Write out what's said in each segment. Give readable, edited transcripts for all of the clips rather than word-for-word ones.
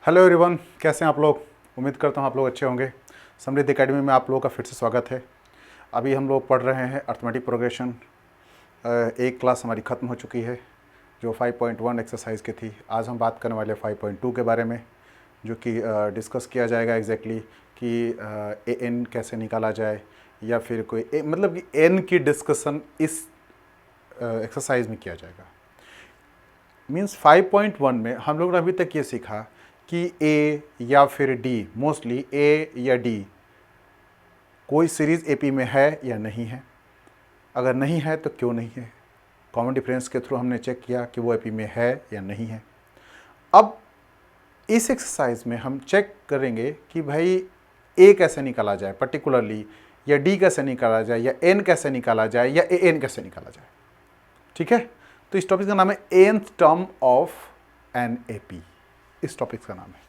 Hello everyone, कैसे हैं आप लोग। उम्मीद करता हूँ आप लोग अच्छे होंगे। समृद्धि एकेडमी में आप लोगों का फिर से स्वागत है। अभी हम लोग पढ़ रहे हैं अर्थमेटिक प्रोग्रेशन। एक क्लास हमारी ख़त्म हो चुकी है जो 5.1 एक्सरसाइज की थी। आज हम बात करने वाले 5.2 के बारे में, जो कि डिस्कस किया जाएगा एग्जैक्टली कि ए एन कैसे निकाला जाए, या फिर कोई मतलब कि एन की डिस्कशन इस एक्सरसाइज में किया जाएगा। मीन्स 5.1 में हम लोग ने अभी तक ये सीखा कि ए या फिर डी, मोस्टली ए या डी कोई सीरीज़ एपी में है या नहीं है। अगर नहीं है तो क्यों नहीं है। कॉमन डिफरेंस के थ्रू हमने चेक किया कि वो एपी में है या नहीं है। अब इस एक्सरसाइज में हम चेक करेंगे कि भाई ए कैसे निकाला जाए पर्टिकुलरली, या डी कैसे निकाला जाए, या एन कैसे निकाला जाए, या ए एन कैसे निकाला जाए। ठीक है, तो इस टॉपिक का नाम है nth term of an AP. इस टॉपिक का नाम है।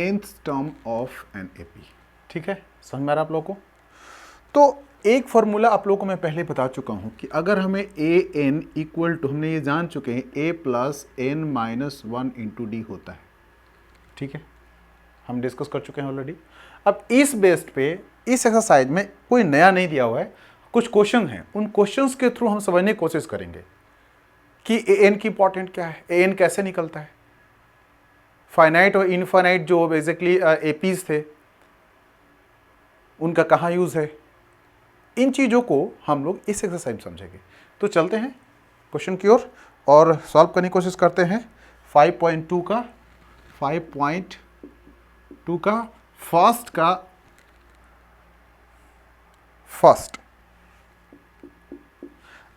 nth term of an AP. ठीक है, समझ में आ रहा आप लोगों को। तो एक फॉर्मूला आप लोगों को मैं पहले बता चुका हूं कि अगर हमें ए एन इक्वल टू, हमने ये जान चुके हैं, a plus N minus one into D होता है। ठीक है, हम डिस्कस कर चुके हैं ऑलरेडी। अब इस बेस्ड पे इस एक्सरसाइज में कोई नया नहीं दिया हुआ है, कुछ क्वेश्चन हैं। उन क्वेश्चंस के थ्रू हम समझने की कोशिश करेंगे कि ए एन की इंपॉर्टेंट क्या है, ए एन कैसे निकलता है, फाइनाइट और इनफाइनाइट जो बेसिकली एपीज थे उनका कहाँ यूज़ है। इन चीज़ों को हम लोग इस एक्सरसाइज में समझेंगे। तो चलते हैं क्वेश्चन की ओर और सॉल्व करने की कोशिश करते हैं। 5.2 का फर्स्ट।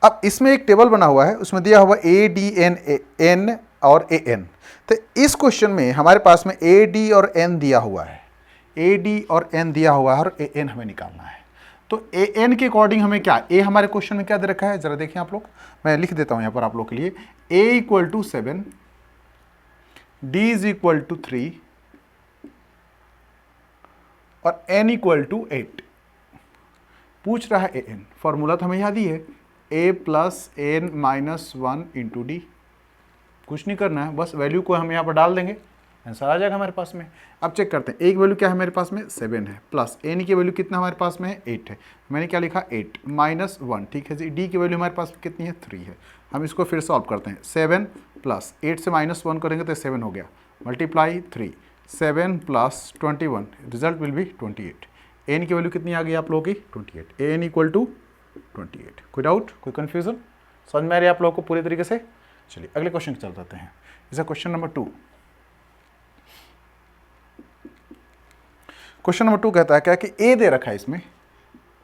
अब इसमें एक टेबल बना हुआ है, उसमें दिया हुआ ए डी एन एन और ए एन। तो इस क्वेश्चन में हमारे पास में ए डी और एन दिया हुआ है, ए डी और एन दिया हुआ है, और ए एन हमें निकालना है। तो ए एन के अकॉर्डिंग हमें क्या, ए हमारे क्वेश्चन में क्या दे रखा है जरा देखिए आप लोग। मैं लिख देता हूं यहां पर आप लोग के लिए। A equal to 7, d is equal to 3 और एन इक्वल टू 8। पूछ रहा है ए एन। फॉर्मूला तो हमें याद ही है, a plus N minus one into d. कुछ नहीं करना है, बस वैल्यू को हम यहाँ पर डाल देंगे, आंसर आ जाएगा हमारे पास में। अब चेक करते हैं, एक वैल्यू क्या है मेरे पास में, 7 है, प्लस एन की वैल्यू कितना हमारे पास में है, 8 है। मैंने क्या लिखा, 8 माइनस 1। ठीक है जी, डी की वैल्यू हमारे पास में कितनी है, 3 है। हम इसको फिर सॉल्व करते हैं। 7 प्लस 8 से माइनस 1 करेंगे तो 7 हो गया, multiply 3, 7 plus 21, result will be 28। N की वैल्यू कितनी आ गई आप लोगों की, 28। A N equal to 28। कोई डाउट, कोई कन्फ्यूजन, समझ में आ रही है आप लोगों को पूरी तरीके से। चलिए अगले क्वेश्चन चल जाते हैं। इसे क्वेश्चन नंबर 2। क्वेश्चन नंबर 2 कहता है क्या कि ए दे रखा है इसमें,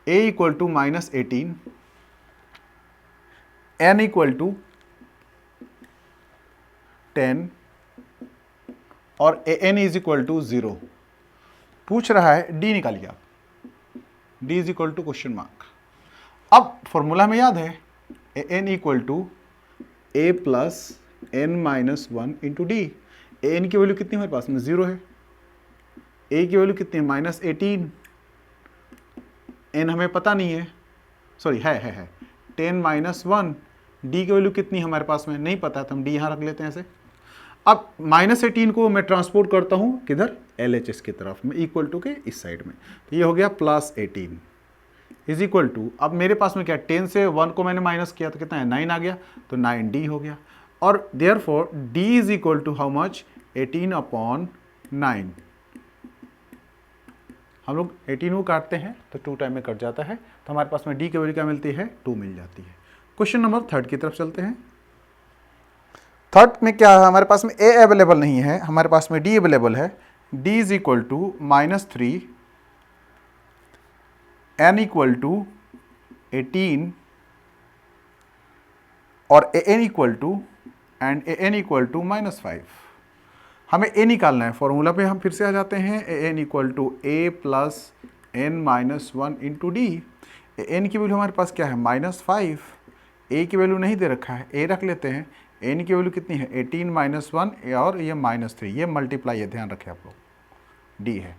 a equal to minus 18, n equal to 10 और a N is equal to 0। पूछ रहा है डी निकालिए आप, d is equal to question mark. अब फॉर्मूला में याद है, a N equal to A plus N minus one into d. A n की वैल्यू कितनी हमारे पास में, 0 है। ए की वैल्यू कितनी है, माइनस 18। एन हमें पता नहीं है, सॉरी है 10 माइनस 1। डी की वैल्यू कितनी हमारे पास में नहीं पता है, तो हम डी यहाँ रख लेते हैं ऐसे। अब माइनस 18 को मैं ट्रांसपोर्ट करता हूँ किधर, एल एच एस की तरफ में, इक्वल टू के इस साइड में। तो ये हो गया प्लस 18 इज इक्वल टू, अब मेरे पास में क्या, 10 से 1 को मैंने माइनस किया तो कितना है, 9 आ गया, तो 9 डी हो गया। और therefore D is equal to how much, 18 upon 9। हम लोग 18 को काटते हैं तो 2 टाइम में कट जाता है, तो हमारे पास में डी की वैल्यू क्या मिलती है, 2 मिल जाती है। क्वेश्चन नंबर 3 की तरफ चलते हैं। 3 में क्या है, हमारे पास में ए अवेलेबल नहीं है, हमारे पास में डी अवेलेबल है। D is equal to -3, N equal to 18 और ए एन इक्वल टू -5। हमें ए निकालना है। फॉर्मूला पे हम फिर से आ जाते हैं, a N equal to A plus N minus one into d. A n की वैल्यू हमारे पास क्या है, -5, ए की वैल्यू नहीं दे रखा है, ए रख लेते हैं। एन की वैल्यू कितनी है 18 - 1 और ये -3, ये मल्टीप्लाई है, ध्यान रखें आप लोग, डी है।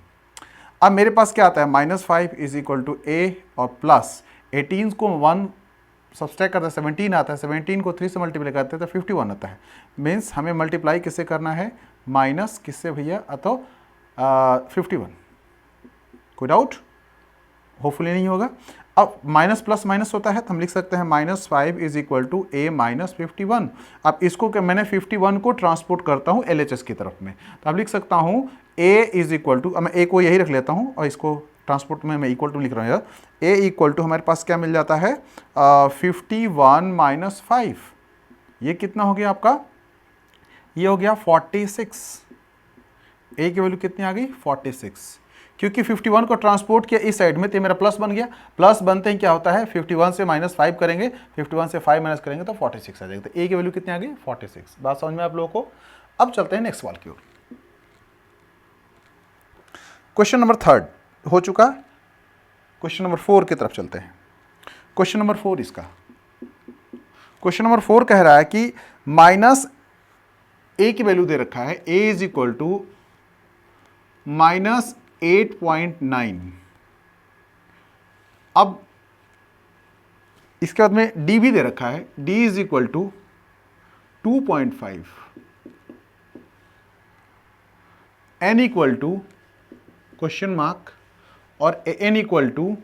अब मेरे पास क्या आता है -5 इज इक्वल टू ए और प्लस 18 को 1 सब्सट्रैक्ट करता है 17 आता है, 17 को 3 से मल्टीप्लाई करते हैं तो 51 आता है। मीन्स हमें मल्टीप्लाई किससे करना है, माइनस किससे भैया, तो 51। कोई डाउट? होपफुली नहीं होगा। अब माइनस प्लस माइनस होता है तो हम लिख सकते हैं -5 is equal to A minus 51। अब इसको मैंने 51 को ट्रांसपोर्ट करता हूँ LHS की तरफ में, तो अब लिख सकता हूँ ए इज इक्वल टू, मैं ए को यही रख लेता हूँ और इसको ट्रांसपोर्ट में मैं इक्वल टू लिख रहा हूँ यार। ए इक्वल टू हमारे पास क्या मिल जाता है 51 - 5, ये कितना हो गया आपका, ये हो गया 46। ए की वैल्यू कितनी आ गई 46, क्योंकि 51 को ट्रांसपोर्ट किया इस साइड में तो मेरा प्लस बन गया। प्लस बनते ही क्या होता है 51 से -5 करेंगे, 51 से 5 माइनस करेंगे तो 46 आ जाएगा। तो ए की वैल्यू कितनी आ गई 46। बात समझ में आप लोगों को? अब चलते हैं नेक्स्ट सवाल की ओर। क्वेश्चन नंबर 3 हो चुका, क्वेश्चन नंबर 4 की तरफ चलते हैं। क्वेश्चन नंबर 4 इसका, क्वेश्चन नंबर 4 कह रहा है कि माइनस ए की वैल्यू दे रखा है, ए इज इक्वल टू -8.9। अब इसके बाद में डी भी दे रखा है, D is equal to 2.5, N equal to question mark और एन इक्वल टू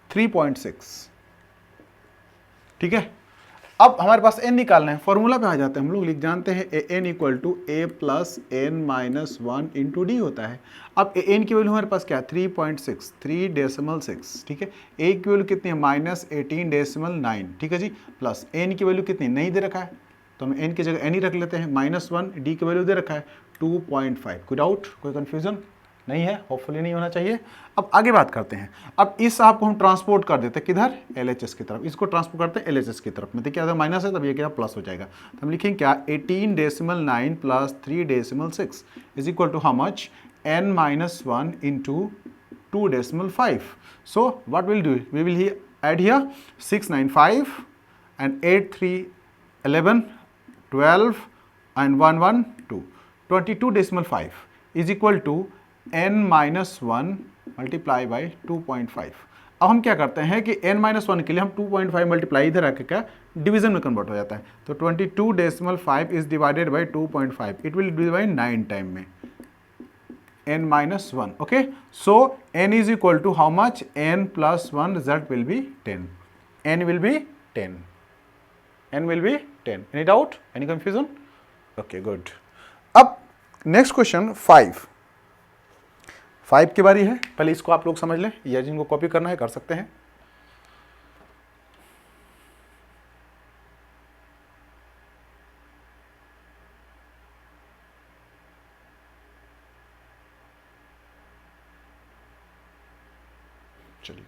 3.6। ठीक है, अब हमारे पास n निकालना है, फॉर्मूला पे आ जाते हैं हम लोग, लिख जानते हैं an equal to a plus n minus 1 into D होता है। अब n की वैल्यू हमारे पास क्या है 3.6, 3.6। ठीक है, a की वैल्यू कितनी है -18.9। ठीक है जी, प्लस n की वैल्यू कितनी नहीं दे रखा है तो हम n की जगह n ही रख लेते हैं, -1, d की वैल्यू दे रखा है 2.5। कोई डाउट, कोई कन्फ्यूजन नहीं है? होपफुली नहीं होना चाहिए। अब आगे बात करते हैं। अब इस आप को हम ट्रांसपोर्ट कर देते हैं किधर, LHS की तरफ, इसको ट्रांसपोर्ट करते हैं LHS की तरफ में। तो क्या माइनस है तब ये क्या प्लस हो जाएगा, तो हम लिखेंगे क्या 18.9 plus 3.6 is equal to how much n-1 into 2.5। So what will do, we will add here 6 9 5 and 8 3 11 12 and 1 1 2 22.5 is equal to n-1 multiply by 2.5। अब हम क्या करते हैं कि n-1 के लिए हम 2.5 मल्टीप्लाई इधर आके क्या डिवीजन में कन्वर्ट हो जाता है, तो 22.5 is divided by 2.5, it will divide 9 time में n-1। Okay, so n is equal to how much n plus 1, result will be 10, n will be 10, n will be 10। Any doubt, any confusion? Okay good. अब next question 5 की बारी है। पहले इसको आप लोग समझ लें, या जिनको कॉपी करना है कर सकते हैं। चलिए,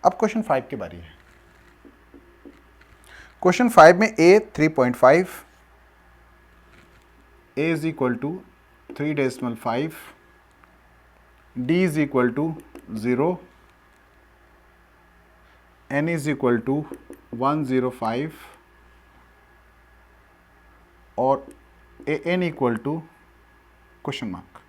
अब क्वेश्चन 5 की बारी है। क्वेश्चन 5 में a 3.5, a is equal to 3.5, d is equal to 0, n is equal to 105 और an equal to question mark.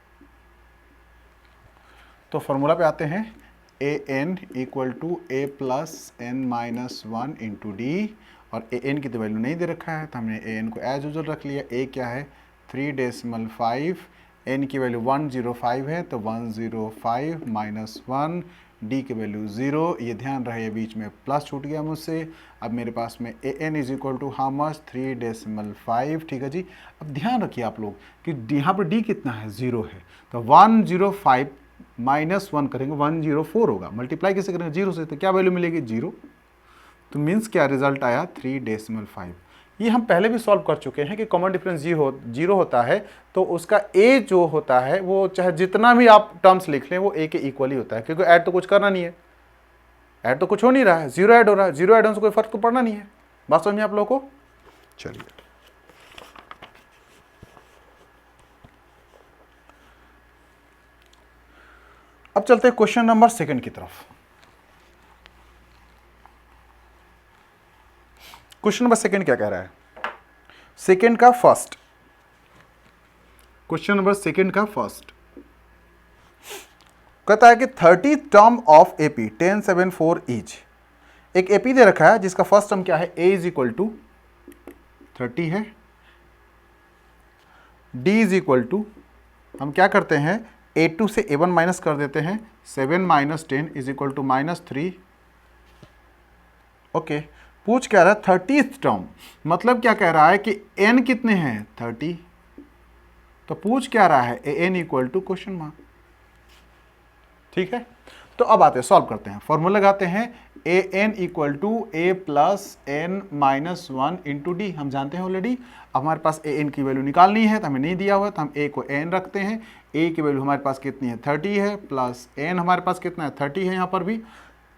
तो फॉर्मूला पे आते हैं, an equal to a plus n-1 into D, और an की तो वैल्यू नहीं दे रखा है तो हमने an को एज यूजुअल रख लिया। a क्या है 3.5, n की वैल्यू 105 है तो 105 - 1 डी की वैल्यू 0, ये ध्यान रहे बीच में प्लस छूट गया मुझसे। अब मेरे पास में a N is equal to how much 3.5, ठीक है जी। अब ध्यान रखिए आप लोग कि यहाँ पर डी कितना है, 0 है, तो 105 माइनस 1 करेंगे 104 होगा, मल्टीप्लाई कैसे करेंगे 0 से, तो क्या वैल्यू मिलेगी 0। तो मीन्स क्या रिजल्ट आया 3.5। ये हम पहले भी सॉल्व कर चुके हैं कि कॉमन डिफरेंस 0 होता है तो उसका ए जो होता है वो चाहे जितना भी आप टर्म्स लिख लें वो ए के इक्वल ही होता है, क्योंकि ऐड तो कुछ करना नहीं है, ऐड तो कुछ हो नहीं रहा है, 0 ऐड हो रहा है, 0 ऐड होने से कोई फर्क तो पड़ना नहीं है। बात समझ में आप लोगों को? चलिए अब चलते हैं क्वेश्चन नंबर 2 की तरफ। क्वेश्चन नंबर 2 क्या कह रहा है, सेकंड का फर्स्ट, क्वेश्चन नंबर 2 का फर्स्ट कहता है कि 30 टर्म ऑफ एपी 1074 ईच। एक एपी दे रखा है जिसका फर्स्ट टर्म क्या है, ए इज इक्वल टू 30 है, डी इज इक्वल टू, हम क्या करते हैं A2 से A1 माइनस कर देते हैं, 7 minus 10 is equal to -3। Okay, पूछ क्या रहा है 30th टर्म, मतलब क्या कह रहा है कि n कितने हैं 30, तो पूछ क्या रहा है an equal to question mark, ठीक है। तो अब आते हैं सॉल्व करते हैं, फॉर्मूला लगाते हैं an equal to a plus n minus 1 into D, हम जानते हैं ऑलरेडी। अब हमारे पास an की वैल्यू निकालनी है तो हमें नहीं दिया हुआ, तो हम a को n रखते हैं, a की वैल्यू हमारे पास कितनी है 30 है, प्लस n हमारे पास कितना है 30 है, यहाँ पर भी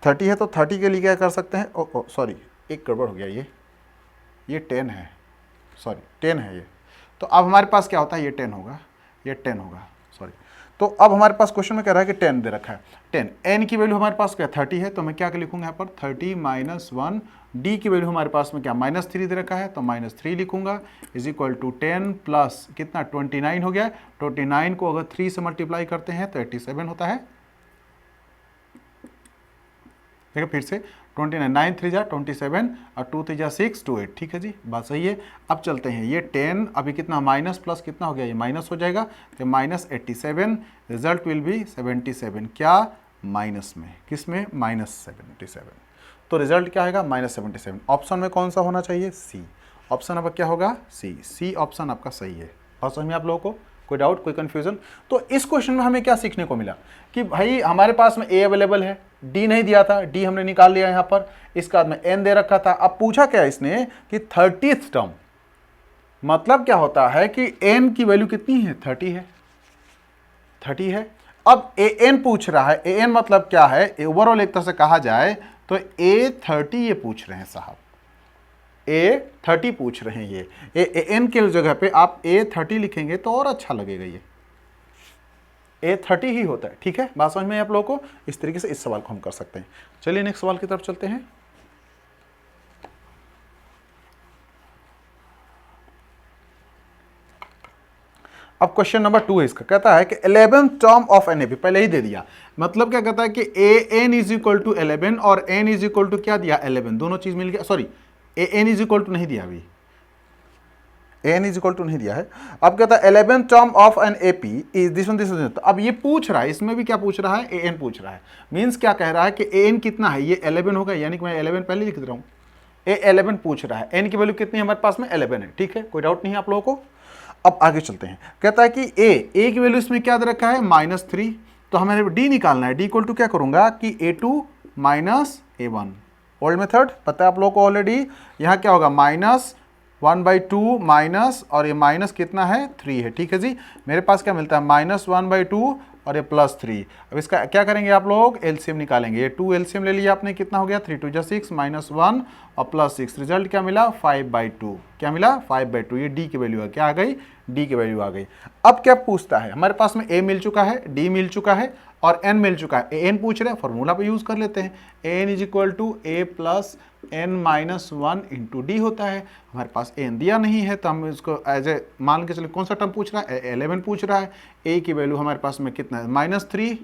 30 है, तो 30 के लिए क्या कर सकते हैं, ओ सॉरी एक गड़बड़ हो गया, ये 10 है, सॉरी 10 है ये, तो अब हमारे पास क्या होता है ये 10 होगा, ये 10 होगा, सॉरी। तो अब हमारे पास क्वेश्चन में कह रहा है कि 10 दे रखा है, 10, n की वैल्यू हमारे पास क्या 30 है, तो मैं क्या लिखूंगा यहाँ पर 30 माइनस 1, d की वैल्यू हमारे पास में क्या -3 दे रखा है, तो -3 लिखूंगा, इज इक्वल टू 10 प्लस कितना 29 हो गया, 29 को अगर 3 से मल्टीप्लाई करते हैं तो 87 होता है, ठीक है। फिर से 29, 9 3 जा 27 और 2 3 जा 6, 2 8, ठीक है जी, बात सही है। अब चलते हैं, ये 10 अभी कितना माइनस प्लस कितना हो गया, ये माइनस हो जाएगा, तो -87, रिजल्ट विल बी 77, क्या माइनस में, किस में -77, तो रिजल्ट क्या आएगा -77। ऑप्शन में कौन सा होना चाहिए, सी, ऑप्शन आपका क्या होगा सी ऑप्शन आपका सही है। और समझ में आप लोगों को कोई डाउट, कोई कंफ्यूजन? तो इस क्वेश्चन में हमें क्या सीखने को मिला कि भाई हमारे पास में ए अवेलेबल है, डी नहीं दिया था, डी हमने निकाल लिया यहाँ पर, इसके बाद में एन दे रखा था। अब पूछा क्या इसने कि 30th टर्म, मतलब क्या होता है कि एन की वैल्यू कितनी है 30 है, 30 है। अब ए एन पूछ रहा है, ए एन मतलब क्या है, ओवरऑल एक तरह से कहा जाए तो ए 30 ये पूछ रहे हैं साहब, ए 30 पूछ रहे हैं, ये ए एन के जगह पे आप ए 30 लिखेंगे तो और अच्छा लगेगा, ये ए 30 ही होता है, ठीक है। बात समझ में आप लोगों को? इस तरीके से इस सवाल को हम कर सकते हैं। चलिए नेक्स्ट सवाल की तरफ चलते हैं। अब क्वेश्चन नंबर 2 है इसका, कहता है कि 11th टर्म ऑफ एन ए, पहले ही दे दिया, मतलब क्या कहता है कि A N is equal to 11 और एन इज इक्वल टू क्या दिया 11, दोनों चीज मिल गया, sorry A N is equal to नहीं दिया, अभी A N is equal to नहीं दिया है। अब कहता है 11th term of an A P is this one this one, तो अब ये पूछ रहा है, इसमें भी क्या पूछ रहा है, ए एन पूछ रहा है, मीन्स क्या कह रहा है कि ए एन कितना है, ये 11 होगा, यानी कि मैं 11 पहले लिख दे रहा हूँ, ए 11 पूछ रहा है, एन की वैल्यू कितनी है हमारे पास में 11 है, ठीक है, कोई डाउट नहीं है आप लोगों को। अब आगे चलते हैं, कहता है कि ए की वैल्यू इसमें क्या दे रखा है -3, तो हमें डी निकालना है, डी इक्वल टू क्या करूंगा कि A2 minus A1, old method पता है आप लोगों को ऑलरेडी, यहाँ क्या होगा -1/2 माइनस, और ये माइनस कितना है 3 है, ठीक है जी। मेरे पास क्या मिलता है -1/2 और ये +3। अब इसका क्या करेंगे आप लोग, एलसीएम निकालेंगे, ये 2 एलसीएम ले लिया आपने, कितना हो गया 3 2 6 -1 और +6, रिजल्ट क्या मिला 5/2, क्या मिला 5/2, ये डी की वैल्यू है, क्या आ गई डी की वैल्यू आ गई। अब क्या पूछता है, हमारे पास में ए मिल चुका है, डी मिल चुका है और एन मिल चुका है, एन पूछ रहे हैं, फॉर्मूला पे यूज कर लेते हैं, N is equal to A plus N minus 1 into D होता है। हमारे पास एन दिया नहीं है तो हम इसको एज ए मान के चले, कौन सा टर्म पूछ रहा है 11 पूछ रहा है, ए की वैल्यू हमारे पास में कितना है -3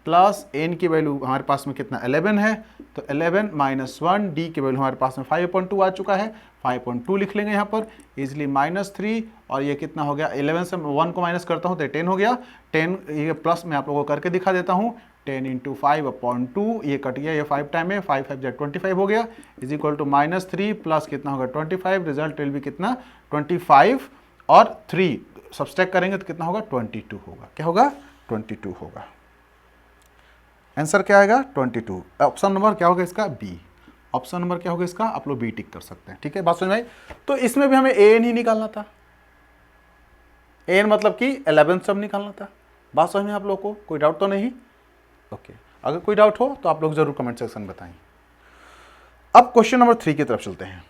प्लस एन की वैल्यू हमारे पास में कितना 11 है, तो 11 माइनस 1, डी की वैल्यू हमारे पास में 5/2 आ चुका है, 5/2 लिख लेंगे यहाँ पर इजिली, -3 और ये कितना हो गया 11 से 1 को माइनस करता हूँ तो 10 हो गया, 10 ये प्लस मैं आप लोगों को करके दिखा देता हूँ, 10 इंटू 5/2, ये कट गया, ये 5 टाइम है, 5 5 जा 25 हो गया, इज इक्वल टू -3 प्लस कितना होगा 25, रिजल्ट विल बी कितना 25 और 3 सब्सट्रैक्ट करेंगे तो कितना होगा 22 होगा। क्या होगा 22 होगा। आंसर क्या आएगा 22। ऑप्शन नंबर क्या होगा इसका बी। ऑप्शन नंबर क्या होगा इसका, आप लोग बी टिक कर सकते हैं। ठीक है, बात समझ में आई। तो इसमें भी हमें एन ही निकालना था, एन मतलब कि 11 सब निकालना था। बात समझ में आप लोग को, कोई डाउट तो नहीं? ओके, अगर कोई डाउट हो तो आप लोग जरूर कमेंट सेक्शन में बताएं। अब क्वेश्चन नंबर 3 की तरफ चलते हैं।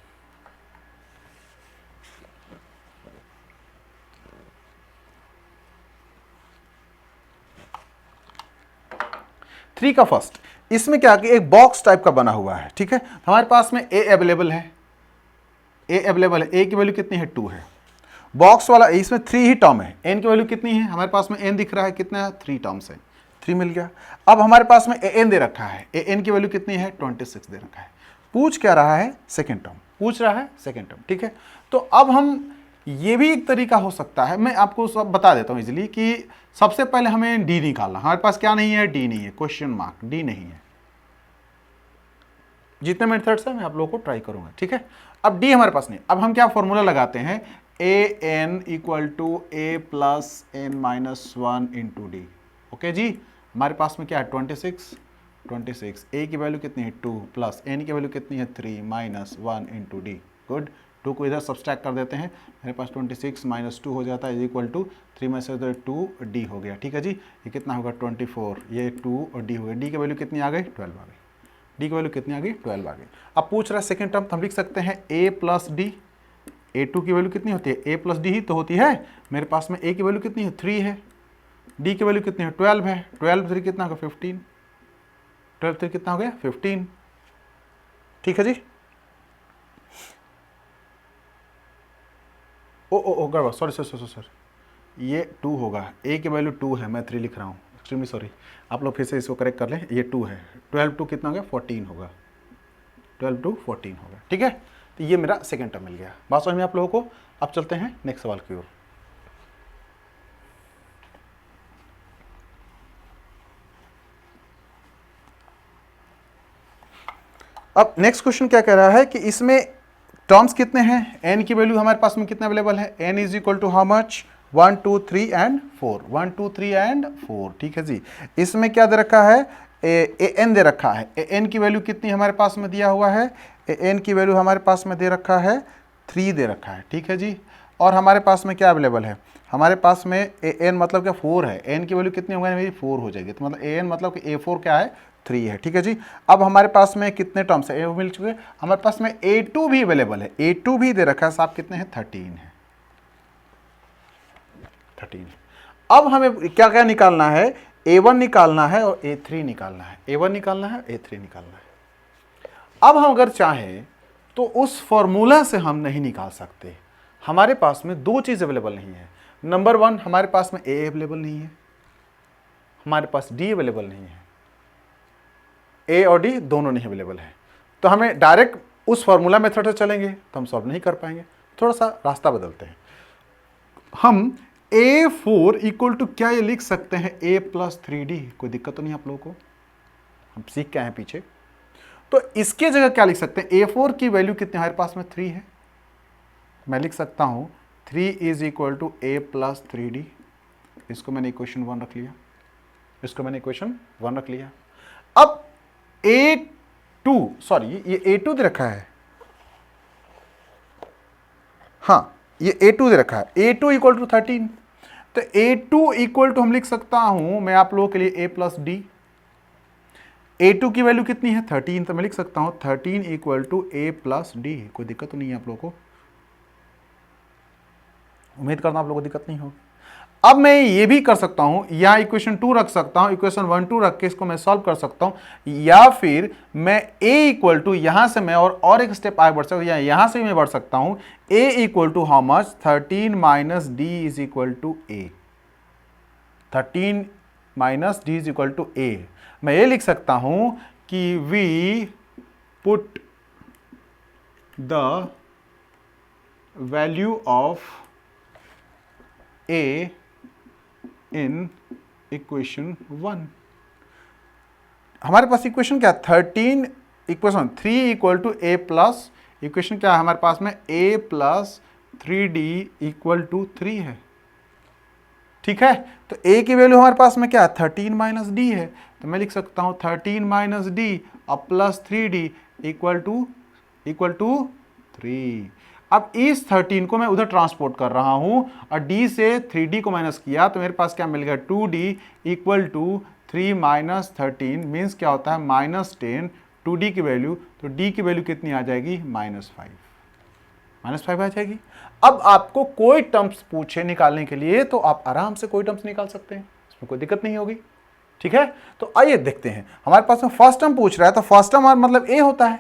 थ्री का फर्स्ट, इसमें क्या कि एक बॉक्स टाइप का बना हुआ है। ठीक है, हमारे पास में ए अवेलेबल है, ए अवेलेबल है, ए की वैल्यू कितनी है 2 है। बॉक्स वाला इसमें 3 ही टर्म है, एन की वैल्यू कितनी है हमारे पास में, एन दिख रहा है कितना है 3 टर्म्स है, 3 मिल गया। अब हमारे पास में ए एन दे रखा है, ए एन की वैल्यू कितनी है 26 दे रखा है। पूछ क्या रहा है सेकेंड टर्म, पूछ रहा है सेकेंड टर्म। ठीक है, तो अब हम ये भी एक तरीका हो सकता है, मैं आपको सब बता देता हूं इजीली कि सबसे पहले हमें डी निकालना। हमारे पास क्या नहीं है, डी नहीं है, क्वेश्चन मार्क, डी नहीं है। जितने मेथड्स हैं मैं आप लोगों को ट्राई करूंगा। ठीक है, अब डी हमारे पास नहीं। अब हम क्या फॉर्मूला लगाते हैं, a N equal to A plus N minus 1 into d. Okay जी, हमारे पास में क्या है 26, ए की वैल्यू कितनी है 2 प्लस एन की वैल्यू कितनी है 3 माइनस 1 इंटू डी। गुड, 2 को इधर सब्सट्रैक्ट कर देते हैं, मेरे पास 26 माइनस 2 हो जाता है इज इक्वल टू 3 में से 2 डी हो गया। ठीक है जी, ये कितना होगा 24, ये 2 और डी हो गया। डी की वैल्यू कितनी आ गई 12 आ गई, डी की वैल्यू कितनी आ गई 12 आ गई। अब पूछ रहा है सेकेंड टर्म, तो हम लिख सकते हैं ए प्लस डी। A2 की वैल्यू कितनी होती है, a प्लस डी ही तो होती है। मेरे पास में a की वैल्यू कितनी है 3 है, d की वैल्यू कितनी है 12 है, 12 3 कितना होगा 15, 12 3 कितना हो गया 15। ठीक है जी, ओ गड़बड़, सॉरी, ये 2 होगा, a की वैल्यू 2 है, मैं 3 लिख रहा हूँ, एक्सट्रीमली सॉरी। आप लोग फिर से इसको करेक्ट कर लें, ये 2 है, 12 2 कितना हो गया 14 होगा, 12 2 14 होगा। ठीक है, तो ये मेरा सेकेंड टर्म मिल गया। बात समझ में आप लोगों को। अब चलते हैं नेक्स्ट सवाल की ओर। अब नेक्स्ट क्वेश्चन क्या कह रहा है कि इसमें टर्म्स कितने हैं, एन की वैल्यू हमारे पास में कितना अवेलेबल है, N is equal to how much 1 2 3 and 4, 1 2 3 and 4। ठीक है जी, इसमें क्या दे रखा है, ए एन दे रखा है, ए एन की वैल्यू कितनी हमारे पास में दिया हुआ है, ए एन की वैल्यू हमारे पास में दे रखा है 3 दे रखा है। ठीक है जी, और हमारे पास में क्या अवेलेबल है, हमारे पास में ए एन मतलब क्या 4 है, एन की वैल्यू कितनी होगी मेरी 4 हो जाएगी, तो मतलब ए एन मतलब कि A4 क्या है 3 है। ठीक है जी, अब हमारे पास में कितने टर्म्स है, ए मिल चुके हैं, हमारे पास में A2 भी अवेलेबल है, A2 भी दे रखा है साहब, कितने हैं 13 है, 13। अब हमें क्या क्या निकालना है, A1 निकालना है और A3 निकालना है, A1 निकालना है A3 निकालना है। अब हम अगर चाहें तो उस फॉर्मूला से हम नहीं निकाल सकते, हमारे पास में 2 चीज अवेलेबल नहीं है। नंबर 1, हमारे पास में ए अवेलेबल नहीं है, हमारे पास डी अवेलेबल नहीं है, ए और डी दोनों नहीं अवेलेबल है, तो हमें डायरेक्ट उस फॉर्मूला मेथड से चलेंगे तो हम सॉल्व नहीं कर पाएंगे। थोड़ा सा रास्ता बदलते हैं, हम A4 इक्वल टू क्या ये लिख सकते हैं A प्लस 3D, कोई दिक्कत तो नहीं आप लोगों को, हम सीख के आए हैं पीछे। तो इसके जगह क्या लिख सकते हैं, A4 की वैल्यू कितनी हमारे पास में 3 है, मैं लिख सकता हूं 3 is equal to A plus 3D। इसको मैंने इक्वेशन 1 रख लिया, इसको मैंने इक्वेशन 1 रख लिया। अब A2 सॉरी ये A2 दे रखा है, हाँ ये A2 दे रखा है, A2 इक्वल टू 13, तो A2 इक्वल टू हम लिख सकता हूं मैं आप लोगों के लिए A प्लस डी। A2 की वैल्यू कितनी है 13, तो मैं लिख सकता हूं 13 equal to A plus D. कोई दिक्कत तो नहीं है आप लोगों को, उम्मीद करता हूं आप लोगों को दिक्कत नहीं होगी। अब मैं ये भी कर सकता हूं, या इक्वेशन 2 रख सकता हूं, इक्वेशन 1 2 रख के इसको मैं सॉल्व कर सकता हूं, या फिर मैं a इक्वल टू यहां से मैं और एक स्टेप आगे बढ़ सकता हूं, या यहां से मैं बढ़ सकता हूं a equal to how much 13 minus D is equal to a, 13 minus D is equal to a। मैं ये लिख सकता हूं कि we put the value of a in equation 1, हमारे पास इक्वेशन क्या है, 13 equation 3 equal to A plus, equation क्या है हमारे पास में, a plus 3d equal to 3 है। ठीक है, तो a की वैल्यू हमारे पास में क्या है, 13 माइनस डी है, तो मैं लिख सकता हूं 13 माइनस डी और प्लस 3d इक्वल टू 3। अब इस 13 को मैं उधर ट्रांसपोर्ट कर रहा हूं और d से 3d को माइनस किया तो मेरे पास क्या मिल गया, 2d equal to 3 minus 13 means क्या होता है, -10। 2d की वैल्यू, तो d की वैल्यू कितनी आ जाएगी, -5 आ जाएगी। अब आपको कोई टर्म्स पूछे निकालने के लिए तो आप आराम से कोई टर्म्स निकाल सकते हैं, इसमें कोई दिक्कत नहीं होगी। ठीक है, तो आइए देखते हैं, हमारे पास में फर्स्ट टर्म पूछ रहा है, तो फर्स्ट टर्म मतलब a होता है,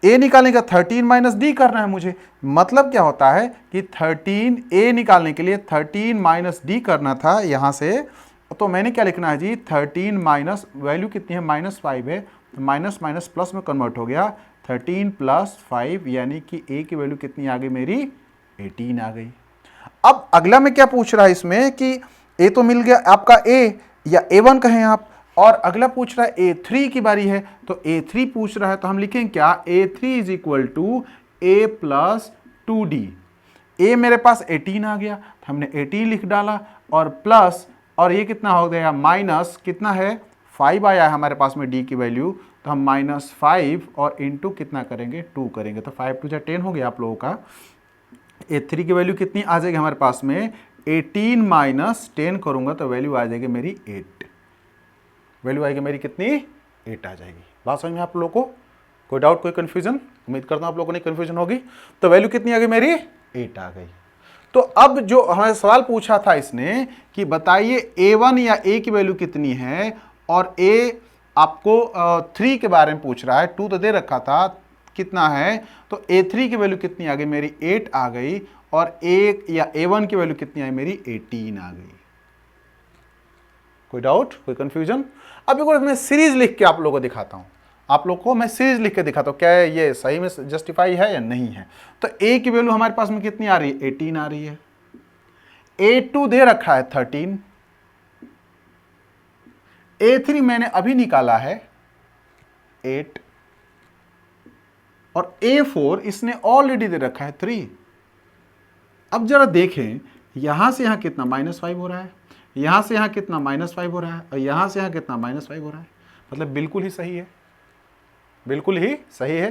a निकालने का 13 माइनस डी करना है मुझे, मतलब क्या होता है कि 13 a निकालने के लिए 13 माइनस डी करना था यहां से, तो मैंने क्या लिखना है जी, 13 माइनस वैल्यू कितनी है, -5 है, तो माइनस माइनस प्लस में कन्वर्ट हो गया, 13 प्लस 5 यानी कि a की वैल्यू कितनी आ गई मेरी, 18 आ गई। अब अगला में क्या पूछ रहा है इसमें कि a तो मिल गया आपका a या a1 कहें आप, और अगला पूछ रहा है a3 की बारी है, तो a3 पूछ रहा है तो हम लिखेंगे क्या, a3 is equal to a plus 2d। a मेरे पास 18 आ गया, तो हमने 18 लिख डाला और प्लस, और ये कितना हो गया, माइनस कितना है, 5 आया है हमारे पास में d की वैल्यू, तो हम -5 और इंटू कितना करेंगे, 2 करेंगे, तो 5 2 10 हो गया आप लोगों का। a3 की वैल्यू कितनी आ जाएगी हमारे पास में, 18 माइनस 10 करूंगा तो वैल्यू आ जाएगी मेरी 8, वैल्यू आएगी मेरी कितनी, 8 आ जाएगी। बात समझ में आप लोगों को, कोई डाउट कोई कंफ्यूजन, उम्मीद करता हूं आप लोगों को नहीं कंफ्यूजन होगी। तो वैल्यू कितनी आ गई मेरी, 8 आ गई। तो अब जो हमें सवाल पूछा था इसने कि बताइए a1 या a की वैल्यू कितनी है, और a आपको 3 के बारे में पूछ रहा है, 2 तो दे रखा था कितना है, तो a3 की वैल्यू कितनी आ गई मेरी, 8 आ गई, और a या a1 की वैल्यू कितनी आई मेरी, 18 आ गई। कोई डाउट कोई कंफ्यूजन। अब एक बार मैं सीरीज लिख के आप लोगों को दिखाता हूं, आप लोग को मैं सीरीज लिख के दिखाता हूं क्या ये सही में जस्टिफाई है या नहीं है। तो a की वैल्यू हमारे पास में कितनी आ रही है, 18 आ रही है, a2 दे रखा है 13, a3 मैंने अभी निकाला है 8, और a4 इसने ऑलरेडी दे रखा है 3। अब जरा देखें, यहां से यहां कितना -5 हो रहा है, यहां से यहां कितना -5 हो रहा है, और यहां से यहां कितना -5 हो रहा है, मतलब बिल्कुल ही सही है, बिल्कुल ही सही है।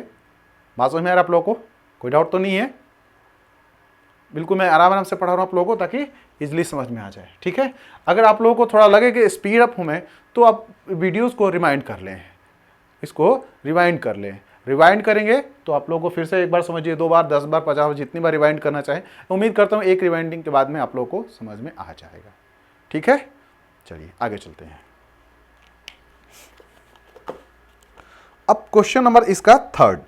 बात समझ में आ रहा है आप लोगों को, कोई डाउट तो नहीं है, बिल्कुल मैं आराम आराम से पढ़ा रहा हूं आप लोगों को ताकि इजीली समझ में आ जाए। ठीक है, अगर आप लोगों को थोड़ा लगे कि स्पीड अप हूं मैं, तो आप वीडियोस को रिमाइंड कर लें, इसको रिवाइंड कर लें, रिवाइंड करेंगे तो आप लोगों को फिर से एक बार समझिए, 2 बार 10 बार 50 बार जितनी बार रिवाइंड करना चाहें, उम्मीद करता हूं एक रिवाइंडिंग के बाद में आप लोगों को समझ में आ जाएगा। ठीक है, चलिए आगे चलते हैं। अब क्वेश्चन नंबर इसका 3rd,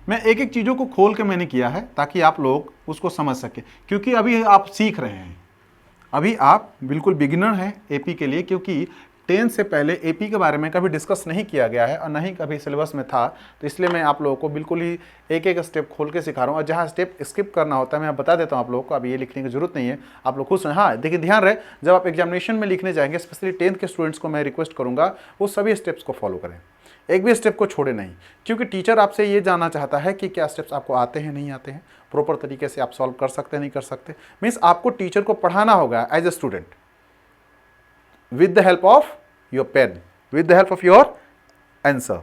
मैं एक एक चीजों को खोल के मैंने किया है ताकि आप लोग उसको समझ सके, क्योंकि अभी आप सीख रहे हैं, अभी आप बिल्कुल बिगिनर हैं एपी के लिए, क्योंकि 10 से पहले एपी के बारे में कभी डिस्कस नहीं किया गया है और नहीं कभी सिलेबस में था, तो इसलिए मैं आप लोगों को बिल्कुल ही एक एक स्टेप खोल के सिखा रहा हूँ, और जहाँ स्टेप स्किप करना होता है मैं बता देता हूँ आप लोगों को, अभी ये लिखने की जरूरत नहीं है, आप लोग खुद सुन। हाँ देखिए, ध्यान रहे, जब आप एग्जामिनेशन में लिखने जाएंगे, स्पेशली 10th के स्टूडेंट्स को मैं रिक्वेस्ट करूँगा वो सभी स्टेप्स को फॉलो करें, एक भी स्टेप को छोड़े नहीं, क्योंकि टीचर आपसे ये जानना चाहता है कि क्या स्टेप्स आपको आते हैं नहीं आते हैं, प्रॉपर तरीके से आप सॉल्व कर सकते हैं नहीं कर सकते। मीन्स आपको टीचर को पढ़ाना होगा as a student with the help of your pen, with the help of your answer.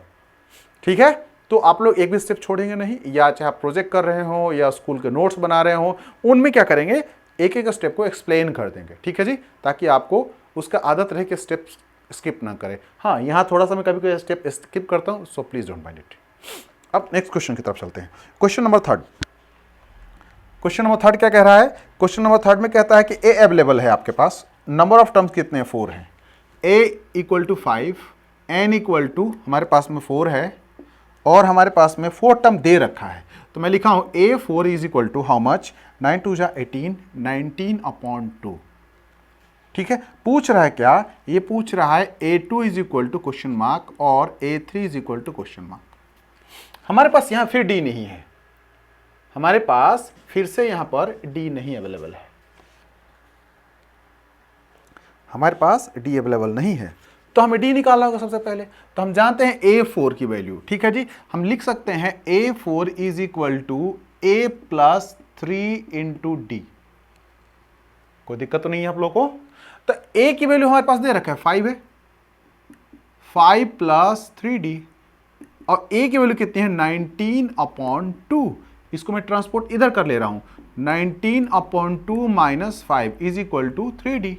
ठीक है, तो आप लोग एक भी स्टेप छोड़ेंगे नहीं, या चाहे आप प्रोजेक्ट कर रहे हो या स्कूल के नोट्स बना रहे हो, उनमें क्या करेंगे, एक एक स्टेप को एक्सप्लेन कर देंगे। ठीक है जी, ताकि आपको उसका आदत रहे कि स्टेप स्किप ना करें। हाँ, यहाँ थोड़ा सा मैं कभी कभी स्टेप स्किप करता हूँ, so please don't mind it. अब नेक्स्ट क्वेश्चन की तरफ चलते हैं। Question number 3rd, question number 3rd क्या कह रहा है, क्वेश्चन नंबर 3rd में कहता है कि ए अवेलेबल है आपके पास, नंबर ऑफ टर्म्स कितने हैं, 4 हैं, a = 5, n = हमारे पास में 4 है, और हमारे पास में 4 टर्म दे रखा है, तो मैं लिखा हूँ a4 = हाउ मच, 9 2 जा 18, 19/2। ठीक है, पूछ रहा है क्या, ये पूछ रहा है a2 = क्वेश्चन मार्क और a3 = क्वेश्चन मार्क। हमारे पास यहां फिर d नहीं है, हमारे पास फिर से यहां पर डी नहीं अवेलेबल है, हमारे पास डी अवेलेबल नहीं है, तो हमें डी निकालना होगा सबसे पहले। तो हम जानते हैं A4 की वैल्यू, ठीक है जी, हम लिख सकते हैं A4 is equal to A plus 3 into D. कोई दिक्कत तो नहीं है आप लोग को। तो A की वैल्यू हमारे पास दे रखा है 5 है, 5 प्लस 3D, और A की वैल्यू कितनी है 19/2। इसको मैं ट्रांसपोर्ट इधर कर ले रहा हूं, 19/2 minus 5 is equal to 3D।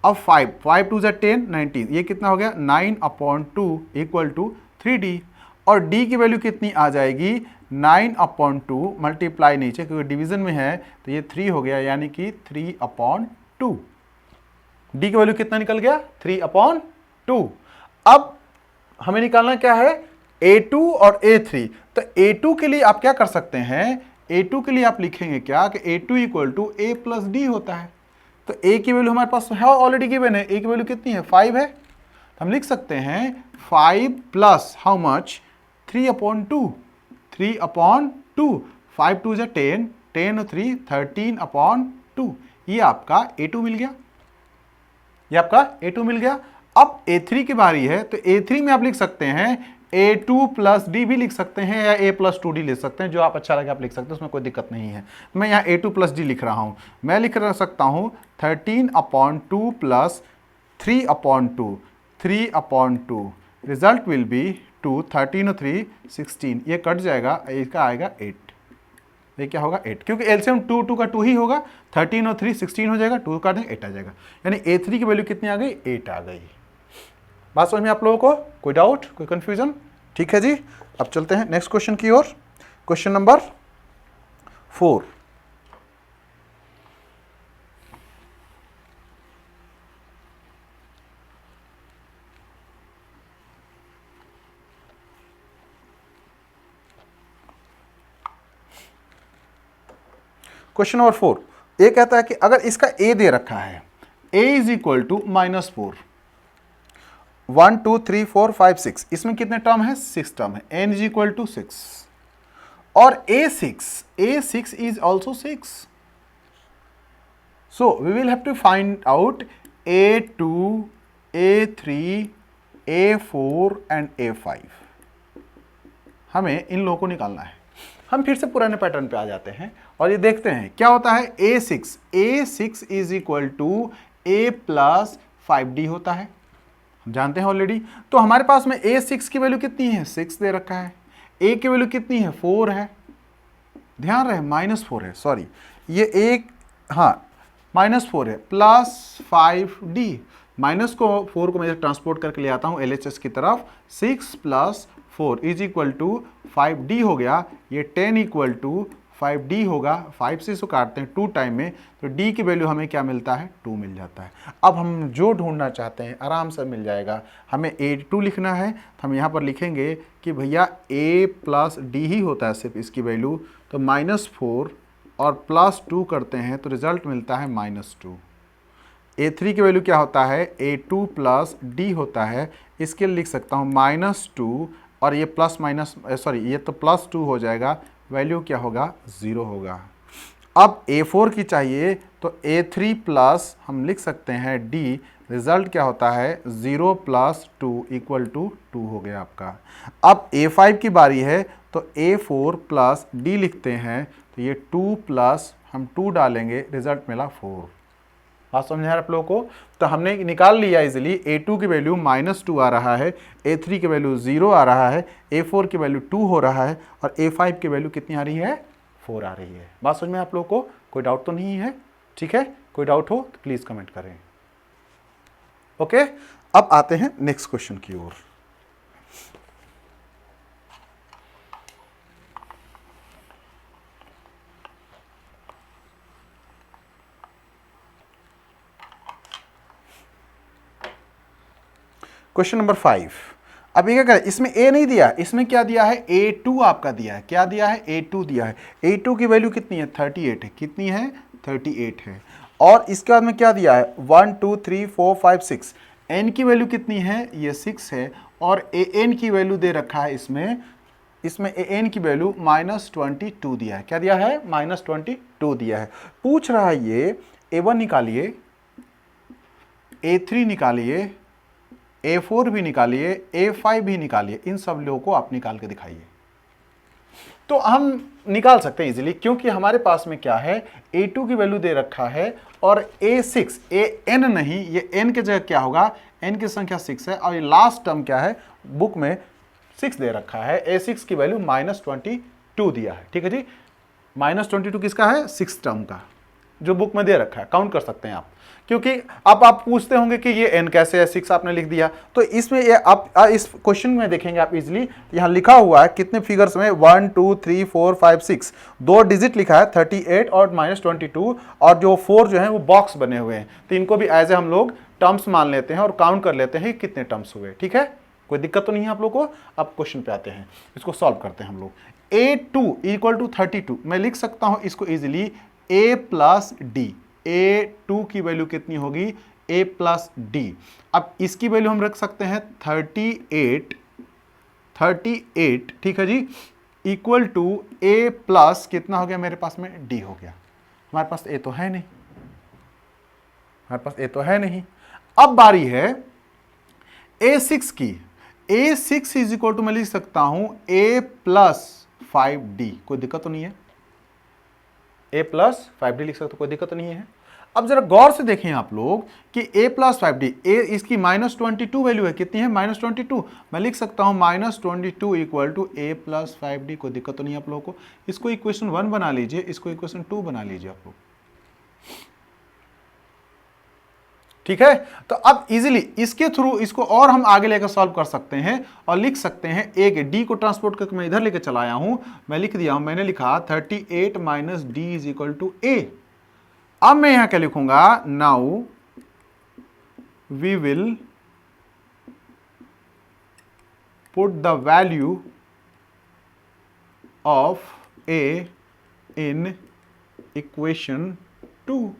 अब 5 2 10 19, ये कितना हो गया 9/2 इक्वल टू 3D। और D की वैल्यू कितनी आ जाएगी 9/2 मल्टीप्लाई नीचे क्योंकि डिवीजन में है तो ये 3 हो गया, यानी कि 3/2। D की वैल्यू कितना निकल गया 3/2। अब हमें निकालना क्या है A2 और A3। तो A2 के लिए आप क्या कर सकते हैं, A2 के लिए आप लिखेंगे क्या कि A2 equal to A plus D होता है। तो A की वैल्यू हमारे पास है ऑलरेडी गिवन है, A की वैल्यू कितनी है 5 है, तो हम लिख सकते हैं 5 प्लस हाउ मच 3/2, 3/2, 5 2 10, 10 और 3 13/2। ये आपका A2 मिल गया, ये आपका A2 मिल गया। अब A3 की बारी है, तो A3 में आप लिख सकते हैं A2 प्लस डी भी लिख सकते हैं या A प्लस 2D लिख सकते हैं, जो आप अच्छा लगे आप लिख सकते हैं, उसमें कोई दिक्कत नहीं है। मैं यहाँ A2 प्लस डी लिख रहा हूँ, मैं लिख सकता हूँ 13/2 प्लस 3/2, 3/2, रिजल्ट विल बी 2, 13 और 3 16, ये कट जाएगा, इसका आएगा 8। ये क्या होगा 8, क्योंकि एलसीएम 2 2 का 2 ही होगा, 13 और 3 16 हो जाएगा, 2 काट देंगे 8 आ जाएगा, यानी A3 की वैल्यू कितनी आ गई 8 आ गई। बात समझ में आप लोगों को, कोई डाउट कोई कंफ्यूजन? ठीक है जी, अब चलते हैं नेक्स्ट क्वेश्चन की ओर। Question number 4। क्वेश्चन नंबर 4 ये कहता है कि अगर इसका A दे रखा है, A इज इक्वल टू -4, 1 2 3 4 5 6, इसमें कितने टर्म है 6 टर्म है, n इज इक्वल टू 6, और A6 is also 6, so we will have to find out A2, A3, A4 and A5। हमें इन लोगों को निकालना है। हम फिर से पुराने पैटर्न पे आ जाते हैं और ये देखते हैं क्या होता है। A6 is equal to A plus 5D होता है, हम जानते हैं ऑलरेडी। तो हमारे पास में A6 की वैल्यू कितनी है 6 दे रखा है, A की वैल्यू कितनी है 4 है, ध्यान रहे -4 है, सॉरी ये एक, हाँ -4 है, प्लस 5D, माइनस को 4 को मैं ट्रांसपोर्ट करके ले आता हूँ LHS की तरफ, 6 plus 4 is equal to 5D हो गया, ये 10 इक्वल टू 5D होगा, 5 से इसको काटते हैं 2 टाइम में, तो D की वैल्यू हमें क्या मिलता है 2 मिल जाता है। अब हम जो ढूंढना चाहते हैं आराम से मिल जाएगा। हमें A2 लिखना है, तो हम यहाँ पर लिखेंगे कि भैया A प्लस D ही होता है सिर्फ इसकी वैल्यू, तो -4 और +2 करते हैं तो रिजल्ट मिलता है -2। A3 की वैल्यू क्या होता है A2 प्लस D होता है, इसके लिए लिख सकता हूँ -2 और ये प्लस माइनस सॉरी ये तो +2 हो जाएगा, वैल्यू क्या होगा 0 होगा। अब A4 की चाहिए तो A3 प्लस हम लिख सकते हैं D, रिजल्ट क्या होता है 0 + 2 = 2 हो गया आपका। अब A5 की बारी है तो A4 प्लस D लिखते हैं, तो ये 2 प्लस हम 2 डालेंगे, रिजल्ट मिला 4। बात समझ आप लोगों को? तो हमने निकाल लिया इजीली, A2 की वैल्यू -2 आ रहा है, A3 की वैल्यू 0 आ रहा है, A4 की वैल्यू 2 हो रहा है और A5 की वैल्यू कितनी आ रही है 4 आ रही है। बात समझ में आप लोगों को? कोई डाउट तो नहीं है? ठीक है, कोई डाउट हो तो प्लीज़ कमेंट करें। ओके, अब आते हैं नेक्स्ट क्वेश्चन की ओर। Question number 5। अब ये क्या करें, इसमें A नहीं दिया, इसमें क्या दिया है A2 आपका दिया है, क्या दिया है A2 दिया है। A2 की वैल्यू कितनी है 38 है, कितनी है 38 है। और इसके बाद में क्या दिया है 1 2 3 4 5 6, N की वैल्यू कितनी है ये 6 है और AN की वैल्यू दे रखा है इसमें इसमें एन की वैल्यू -22 दिया है। क्या दिया है? -22 दिया है। पूछ रहा है ये A1 निकालिए, A3 निकालिए, A4 भी निकालिए, A5 भी निकालिए, इन सब लोगों को आप निकाल के दिखाइए। तो हम निकाल सकते हैं इजीली, क्योंकि हमारे पास में क्या है, A2 की वैल्यू दे रखा है और A6, AN नहीं, ये N के जगह क्या होगा, N की संख्या 6 है और ये लास्ट टर्म क्या है, बुक में 6 दे रखा है। A6 की वैल्यू -22 दिया है। ठीक है जी, -22 किसका है? 6 टर्म का, जो बुक में दे रखा है। काउंट कर सकते हैं आप, क्योंकि अब आप पूछते होंगे कि ये n कैसे है, 6 आपने लिख दिया, तो इसमें ये आप इस क्वेश्चन में देखेंगे आप इजीली, यहाँ लिखा हुआ है कितने फिगर्स में, 1 2 3 4 5 6, 2 डिजिट लिखा है 38 और -22, और जो 4 जो है वो बॉक्स बने हुए हैं, तो इनको भी एज ए हम लोग टर्म्स मान लेते हैं और काउंट कर लेते हैं कितने टर्म्स हुए। ठीक है, कोई दिक्कत तो नहीं है आप लोग को। अब क्वेश्चन पे आते हैं, इसको सॉल्व करते हैं हम लोग। A2 = 32, मैं लिख सकता हूं इसको इजीली A + D। A2 की वैल्यू कितनी होगी? A + D। अब इसकी वैल्यू हम रख सकते हैं 38, ठीक है जी, इक्वल टू A प्लस कितना हो गया मेरे पास में? D हो गया। हमारे पास A तो है नहीं, अब बारी है A6 की। A6 = मैं लिख सकता हूं A + 5D, कोई दिक्कत तो नहीं है, A + 5D लिख सकते हो, कोई दिक्कत तो नहीं है। अब जरा गौर से देखें आप लोग कि A + 5D, इसकी -22 वैल्यू है, कितनी है? -22। मैं लिख सकता हूं -22 = A + 5D, कोई दिक्कत तो नहीं है आप लोगों को। इसको इक्वेशन 1 बना लीजिए, इसको इक्वेशन 2 बना लीजिए आप लोग। ठीक है, तो अब इजीली इसके थ्रू इसको और हम आगे लेकर सॉल्व कर सकते हैं और लिख सकते हैं, एक D को ट्रांसपोर्ट करके मैं इधर लेकर चला आया हूं, मैं लिख दिया हूं, मैंने लिखा 38 - D = A। अब मैं यहां क्या लिखूंगा? Now we will put the value of A in equation 2।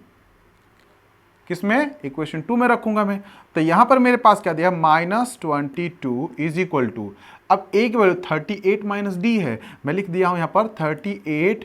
किसमें? इक्वेशन 2 में रखूंगा मैं। तो यहां पर मेरे पास क्या दिया? -22 = अब A की वैल्यू 38 - D है, मैं लिख दिया हूं यहां पर 38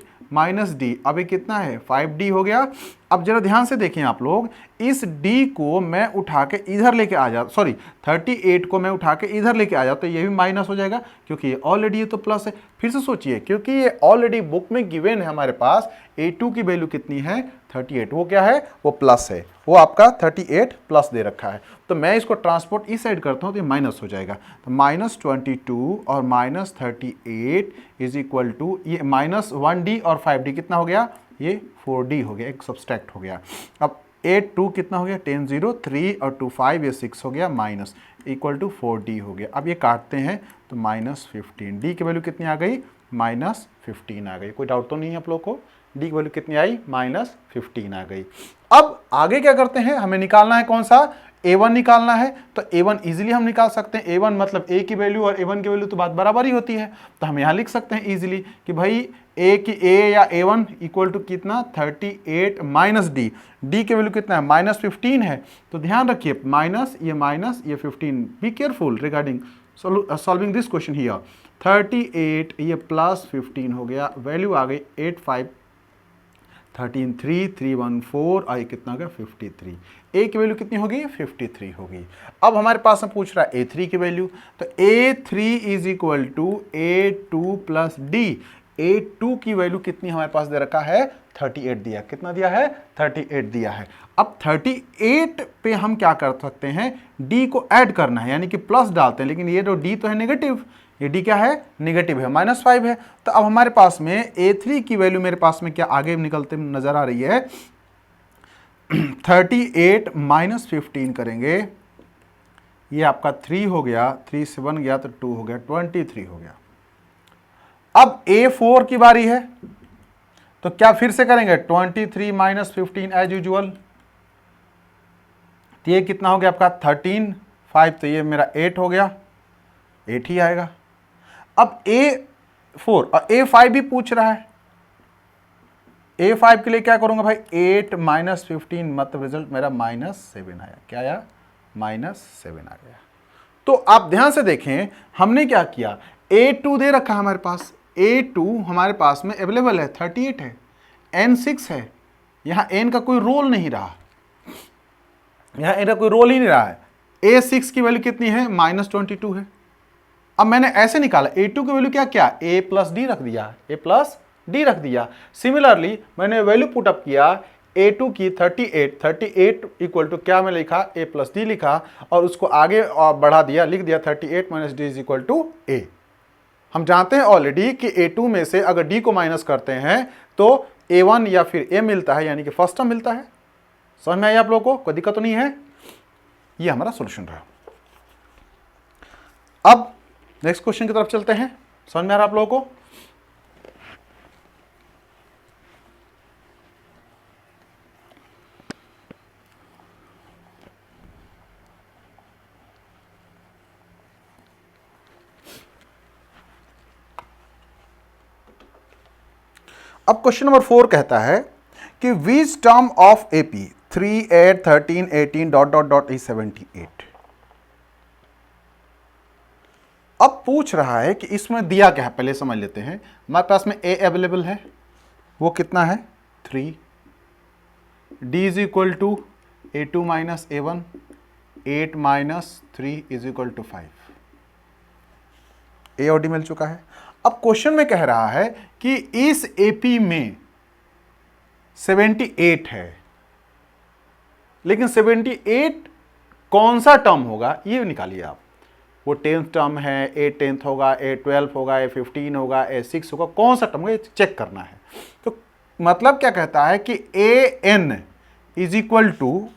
- D। अब ये कितना है? 5D हो गया। अब जरा ध्यान से देखें आप लोग, इस D को मैं उठा के इधर लेके आ जा, सॉरी 38 को मैं उठा के इधर लेके आ जाता, तो ये भी माइनस हो जाएगा, क्योंकि ये ऑलरेडी ये तो प्लस है। फिर से सोचिए, क्योंकि ये ऑलरेडी बुक में गिवन है हमारे पास, A2 की वैल्यू कितनी है? 38, वो क्या है? वो प्लस है, वो आपका 38 प्लस दे रखा है। तो मैं इसको ट्रांसपोर्ट इस साइड करता हूं तो ये माइनस हो जाएगा, तो -22 और -38 = ये -1D और 5D कितना हो गया? ये 4D हो गया, एक सब्सट्रैक्ट हो गया। अब 8 2 कितना हो गया? 10 0 3 और 2 5, ये 6 हो गया, माइनस = 4D हो गया। अब ये काटते हैं तो -15, D की वैल्यू कितनी आ गई? -15 आ गई। कोई डाउट तो नहीं है आप लोग को? D की वैल्यू कितनी आई? -15 आ गई। अब आगे क्या करते हैं, हमें निकालना है कौन सा? A1 निकालना है। तो A1 इजीली हम निकाल सकते हैं। A1 मतलब A की वैल्यू और A1 की वैल्यू तो बात बराबर ही होती है, तो हम यहां लिख सकते हैं इजीली कि भाई A या A1 = कितना? 38 - D। D की वैल्यू कितना है? -15 है, तो ध्यान रखिए माइनस ये 15। Be careful regarding solving this question here. 38 ये +15 हो गया, वैल्यू आ गई 8 5 13 3 3 1 4, आई कितना हो गया? 53। A की वैल्यू कितनी होगी? 53 होगी। अब हमारे पास में पूछ रहा है A3 की वैल्यू, तो A3 = A2 + D। A2 की वैल्यू कितनी हमारे पास दे रखा है? 38 दिया। कितना दिया है? 38 दिया है। अब 38 पे हम क्या कर सकते हैं? D को ऐड करना है, यानी कि प्लस डालते हैं, लेकिन ये जो D तो है नेगेटिव, ये D क्या है? नेगेटिव है, -5 है। तो अब हमारे पास में A3 की वैल्यू मेरे पास में क्या आगे निकलते नजर आ रही है? 38 - 15 करेंगे, ये आपका 3 हो गया, 3 से 1 गया तो 2 हो गया, 23 हो गया। अब A4 की बारी है, तो क्या फिर से करेंगे? 23 - 15 एज यूजुअल, तो ये कितना हो गया आपका? 13 5, तो ये मेरा 8 हो गया, 8 ही आएगा। अब A4 और A5 भी पूछ रहा है, A5 के लिए क्या करूंगा भाई? 8 - 15, मतलब रिजल्ट मेरा -7 आया। क्या आया? -7 आ गया। तो आप ध्यान से देखें, हमने क्या किया? A2 दे रखा है हमारे पास, A2 हमारे पास में अवेलेबल है, 38 है, N 6 है, यहाँ N का कोई रोल नहीं रहा, यहाँ N का कोई रोल ही नहीं रहा है। A6 की वैल्यू कितनी है, -22 है। अब मैंने ऐसे निकाला, A2 की वैल्यू क्या क्या, A प्लस डी रख दिया, A प्लस डी रख दिया। सिमिलरली मैंने वैल्यू पुटअप किया A2 की 38 इक्वल टू क्या मैं लिखा, A प्लस डी लिखा, और उसको आगे बढ़ा दिया, लिख दिया 38 minus D is equal to A। हम जानते हैं ऑलरेडी कि A2 में से अगर D को माइनस करते हैं तो A1 या फिर A मिलता है, यानी कि फर्स्ट टर्म मिलता है। समझ में आया आप लोगों को, कोई दिक्कत तो नहीं है। ये हमारा सॉल्यूशन रहा। अब नेक्स्ट क्वेश्चन की तरफ चलते हैं। समझ में आ रहा आप लोगों को? अब क्वेश्चन नंबर 4 कहता है कि which term of AP 3, 8, 13, 18 dot dot dot is 78। अब पूछ रहा है कि इसमें दिया क्या है, पहले समझ लेते हैं। हमारे पास में ए अवेलेबल है, वो कितना है 3, D is equal to A2 minus A1, 8 minus 3 is equal to 5। A और डी मिल चुका है। अब क्वेश्चन में कह रहा है कि इस एपी में 78 है, लेकिन 78 कौन सा टर्म होगा ये निकालिए आप। वो 10th टर्म है, A 10th होगा, A 12 होगा, A 15 होगा, A 6 होगा, कौन सा टर्म होगा ये चेक करना है। तो मतलब क्या कहता है कि AN इज इक्वल टू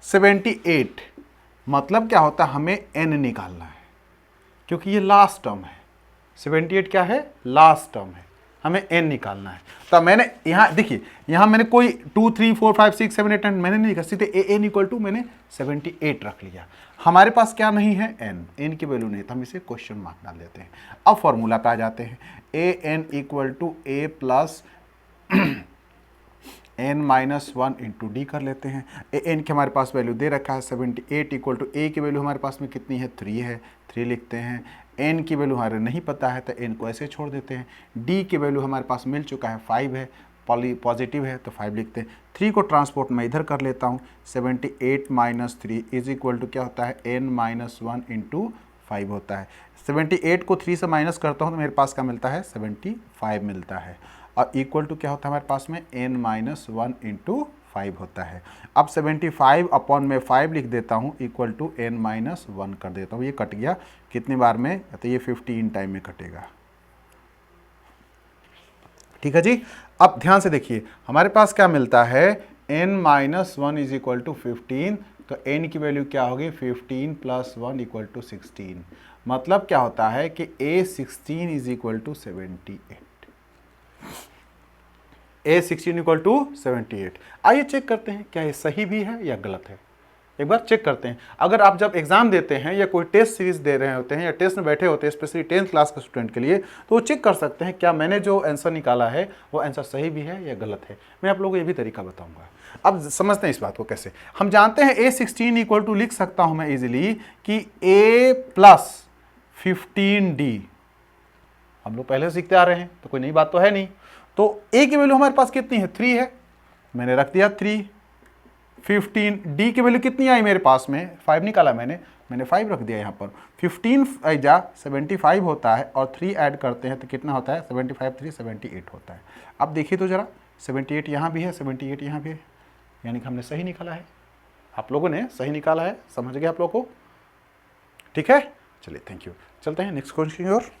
78, मतलब क्या होता है, हमें N निकालना है, क्योंकि ये लास्ट टर्म है। 78 क्या है, लास्ट टर्म है, हमें N निकालना है। तो मैंने यहाँ देखिए, यहाँ मैंने कोई 2, 3, 4, 5, 6, 7, 8 मैंने नहीं लिखा, सीधे AN इक्वल टू मैंने 78 रख लिया। हमारे पास क्या नहीं है, N की वैल्यू नहीं, तो हम इसे क्वेश्चन मार्क डाल देते हैं। अब फॉर्मूला पे आ जाते हैं, AN equal to A plus N minus 1 into D कर लेते हैं। N की हमारे पास वैल्यू दे रखा है 78 इक्वल टू A की वैल्यू हमारे पास में कितनी है, 3 है, 3 लिखते हैं। N की वैल्यू हमारे नहीं पता है तो N को ऐसे छोड़ देते हैं। D की वैल्यू हमारे पास मिल चुका है 5 है, पॉजिटिव है तो 5 लिखते हैं। 3 को ट्रांसपोर्ट मैं इधर कर लेता हूँ, 78 माइनस 3 इज इक्वल टू क्या होता है, N माइनस 1 इंटू 5 होता है। 78 को 3 से माइनस करता हूँ तो मेरे पास क्या मिलता है, 75 मिलता है, और इक्वल टू क्या होता है हमारे पास में, N माइनस 1 इंटू 5 होता है। अब 75 अपॉन में 5 लिख देता हूँ, इक्वल टू N माइनस 1 कर देता हूँ। ये कट गया कितनी बार में, तो ये 15 टाइम में कटेगा। ठीक है जी। अब ध्यान से देखिए, हमारे पास क्या मिलता है, N minus 1 is equal to 15, तो N की वैल्यू क्या होगी, 15 प्लस 1 इक्वल टू 16। मतलब क्या होता है कि A16 is equal to 78। A16 equal to 78। आइए चेक करते हैं क्या ये सही भी है या गलत है। एक बार चेक करते हैं। अगर आप जब एग्जाम देते हैं या कोई टेस्ट सीरीज दे रहे होते हैं या टेस्ट में बैठे होते हैं, स्पेशली 10th क्लास के स्टूडेंट के लिए, तो वो चेक कर सकते हैं क्या मैंने जो आंसर निकाला है वो आंसर सही भी है या गलत है। मैं आप लोगों को ये भी तरीका बताऊंगा। अब समझते हैं इस बात को कैसे। हम जानते हैं A16 इक्वल टू लिख सकता हूं मैं इजिली कि A प्लस 15D। हम लोग पहले से सीखते आ रहे हैं तो कोई नई बात तो है नहीं। तो A की वैल्यू हमारे पास कितनी है, 3 है, मैंने रख दिया 3। 15 D की वैल्यू कितनी आई मेरे पास में, 5 निकाला मैंने 5 रख दिया यहाँ पर। 15 जा 75 होता है और 3 ऐड करते हैं तो कितना होता है, 75 3 78 होता है। अब देखिए तो जरा, 78 यहाँ भी है, 78 यहाँ भी है, यानी कि हमने सही निकाला है। आप लोगों ने सही निकाला है, समझ गए आप लोगों को। ठीक है, चलिए थैंक यू। चलते हैं नेक्स्ट क्वेश्चन की ओर।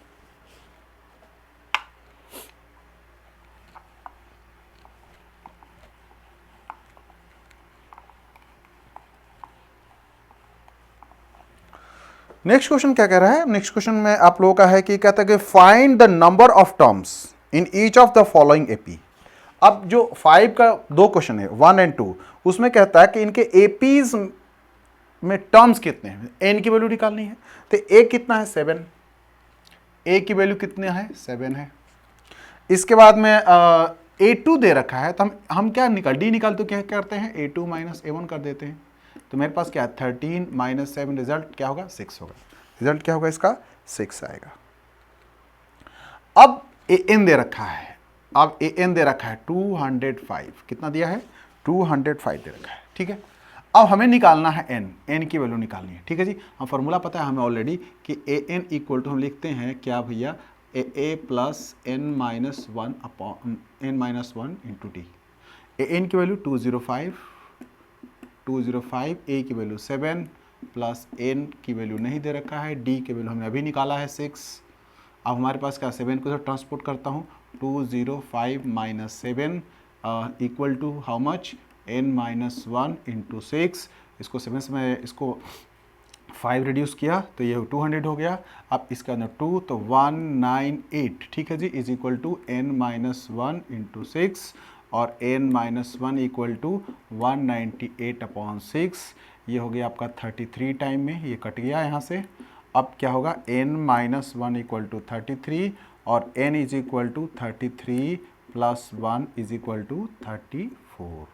नेक्स्ट क्वेश्चन क्या कह रहा है, नेक्स्ट क्वेश्चन में आप लोगों का है कि कहता है कि find the number of terms in each of the following AP. अब जो 5 का 2 क्वेश्चन है 1 और 2, उसमें कहता है कि इनके एपीज में टर्म्स कितने हैं, एन की वैल्यू निकालनी है। तो ए कितना है, 7, ए की वैल्यू कितने है, 7 है। इसके बाद में A2 दे रखा है, तो हम क्या डी निकाल तो क्या करते हैं, A2 माइनस A1 कर देते हैं। तो मेरे पास क्या है, 13 माइनस 7, रिजल्ट क्या होगा, 6 होगा। रिजल्ट क्या होगा इसका, 6 आएगा। अब ए एन दे रखा है, अब ए एन दे रखा है 205, कितना दिया है 205 दे रखा है, ठीक है। अब हमें निकालना है एन, एन की वैल्यू निकालनी है, ठीक है जी। हम फॉर्मूला पता है हमें ऑलरेडी कि ए एन इक्वल टू हम लिखते हैं क्या भैया, a plus N minus one upon n minus one into d. A n की वैल्यू 205, ए की वैल्यू 7 प्लस एन की वैल्यू नहीं दे रखा है, डी की वैल्यू हमने अभी निकाला है 6। अब हमारे पास क्या 7 को इधर ट्रांसपोर्ट करता हूँ, 205 minus 7 equal to how much, n minus 1 into 6। इसको 7 से मैं इसको 5 रिड्यूस किया तो ये 200 हो गया। अब इसके अंदर 2 तो 198, ठीक है जी, is equal to n minus 1 into 6 और n minus 1 equal to 198 upon 6। ये हो गया आपका 33 टाइम में, ये कट गया यहाँ से। अब क्या होगा, n माइनस 1 इक्वल टू 33 और n is equal to 33 plus 1 is equal to 34,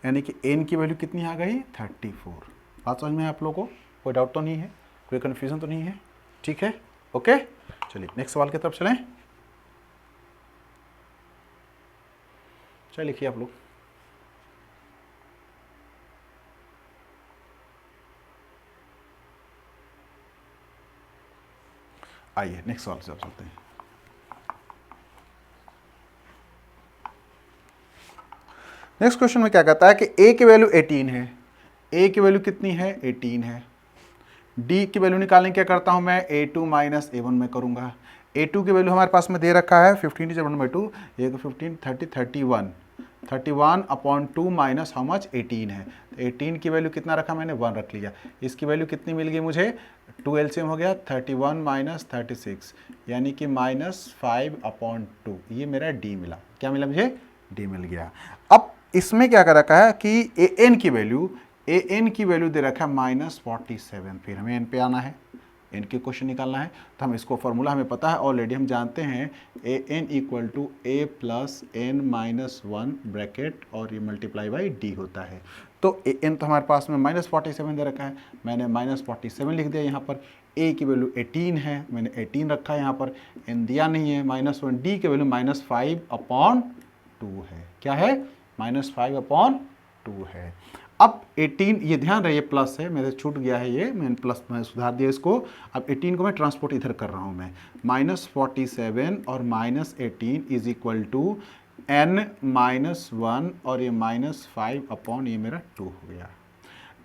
यानी कि n की वैल्यू कितनी आ गई 34। बात समझ में है आप लोगों को, कोई डाउट तो नहीं है, कोई कन्फ्यूजन तो नहीं है, ठीक है, ओके। चलिए नेक्स्ट सवाल की तरफ चलें। चलिए लिखिए आप लोग। आइए नेक्स्ट सवाल से आप चलते हैं। नेक्स्ट क्वेश्चन में क्या कहता है कि a की वैल्यू 18 है, a की वैल्यू कितनी है 18 है। d की वैल्यू निकालने क्या करता हूं मैं, a2 माइनस a1 में करूंगा। a2 की वैल्यू हमारे पास में दे रखा है 15 डिवाइडेड बाई 2, ये 15 30 31 अपॉन 2 माइनस हाउ मच 18 है। तो 18 की वैल्यू कितना रखा मैंने 1 रख लिया। इसकी वैल्यू कितनी मिल गई मुझे, 2 एलसीएम हो गया 31 माइनस 36, यानी कि माइनस 5 अपॉन 2, ये मेरा d मिला। क्या मिला मुझे, d मिल गया। अब इसमें क्या कर रखा है कि ए एन की वैल्यू दे रखा है माइनस 47, फिर हमें एन पे आना है, एन के क्वेश्चन निकालना है। तो हम इसको फॉर्मूला हमें पता है ऑलरेडी, हम जानते हैं a N equal to A plus N minus 1 bracket और ये मल्टीप्लाई बाई डी होता है। तो ए एन तो हमारे पास में माइनस 47 दे रखा है, मैंने माइनस 47 लिख दिया यहाँ पर। ए की वैल्यू 18 है, मैंने 18 रखा है यहाँ पर, एन दिया नहीं है माइनस 1। डी की वैल्यू माइनस 5 अपॉन 2 है, क्या है माइनस 5 अपॉन 2 है। अब 18, ये ध्यान रहे ये प्लस है, मेरे छूट गया है ये, मैंने प्लस में सुधार दिया इसको। अब 18 को मैं ट्रांसपोर्ट इधर कर रहा हूँ मैं, माइनस 47 और minus 18 is equal to n minus 1 और ये माइनस 5 अपॉन ये मेरा 2 हो गया।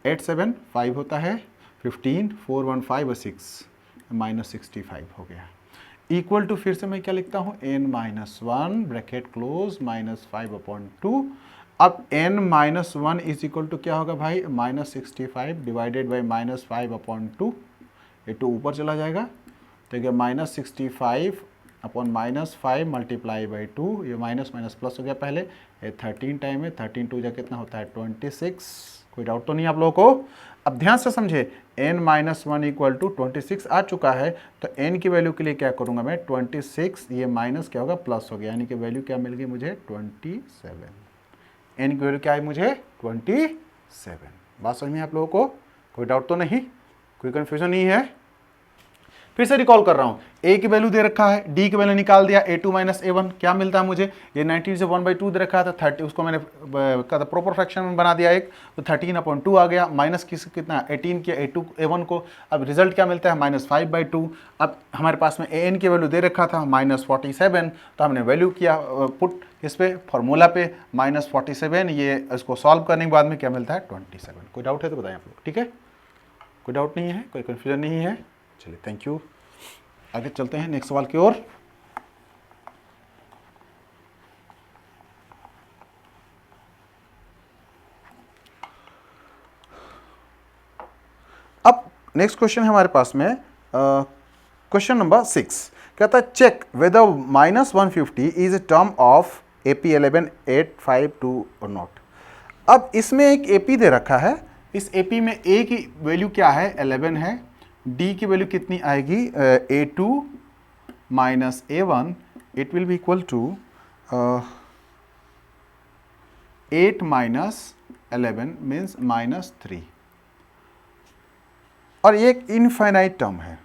8 7 5 होता है, 15 4 1 5 और 6 माइनस 65 हो गया। इक्वल टू फिर से मैं क्या लिखता हूँ, n minus 1 bracket close minus 5 upon 2। अब n minus 1 is equal to क्या होगा भाई, minus 65 divided by minus 5 upon 2, ये 2 ऊपर चला जाएगा तो क्या minus 65 upon minus 5 multiply by 2, ये माइनस माइनस प्लस हो गया पहले, ये 13 टाइम है, 13 2 जा कितना होता है 26। कोई डाउट तो नहीं आप लोगों को। अब ध्यान से समझे, n माइनस 1 इक्वल टू 26 आ चुका है, तो n की वैल्यू के लिए क्या करूंगा मैं 26, ये माइनस क्या होगा प्लस हो गया, यानी कि वैल्यू क्या मिल गई मुझे 27। n की वैल्यू क्या है मुझे 27। बात समझ में आप लोगों को, कोई डाउट तो नहीं, कोई कन्फ्यूजन नहीं है। फिर से रिकॉल कर रहा हूं, a की वैल्यू दे रखा है, d की वैल्यू निकाल दिया, a2 माइनस a1 क्या मिलता है मुझे, ये 19 से 1/2 दे रखा था 30, उसको मैंने प्रॉपर फ्रैक्शन में बना दिया एक, तो 13 अपॉन 2 आ गया, माइनस कितना 18 किया a2 a1 को। अब रिजल्ट क्या मिलता है माइनस 5/2। अब हमारे पास में an की वैल्यू दे रखा था माइनस 47, तो हमने वैल्यू किया पुट इस पे फॉर्मूला पे माइनस 47, ये इसको सॉल्व करने के बाद में क्या मिलता है 27। कोई डाउट है तो बताएं आप लोग, ठीक है, कोई डाउट नहीं है, कोई कन्फ्यूजन नहीं है। चलिए थैंक यू, आगे चलते हैं नेक्स्ट सवाल की ओर। अब नेक्स्ट क्वेश्चन है हमारे पास में क्वेश्चन नंबर 6, कहता है check whether minus 150 is a term of AP 11852 और नॉट। अब इसमें एक AP दे रखा है, इस AP में A की वैल्यू क्या है 11 है, D की वैल्यू कितनी आएगी A2 minus A1, it will be equal to 8 minus 11 means minus 3, और ये एक इनफाइनाइट टर्म है।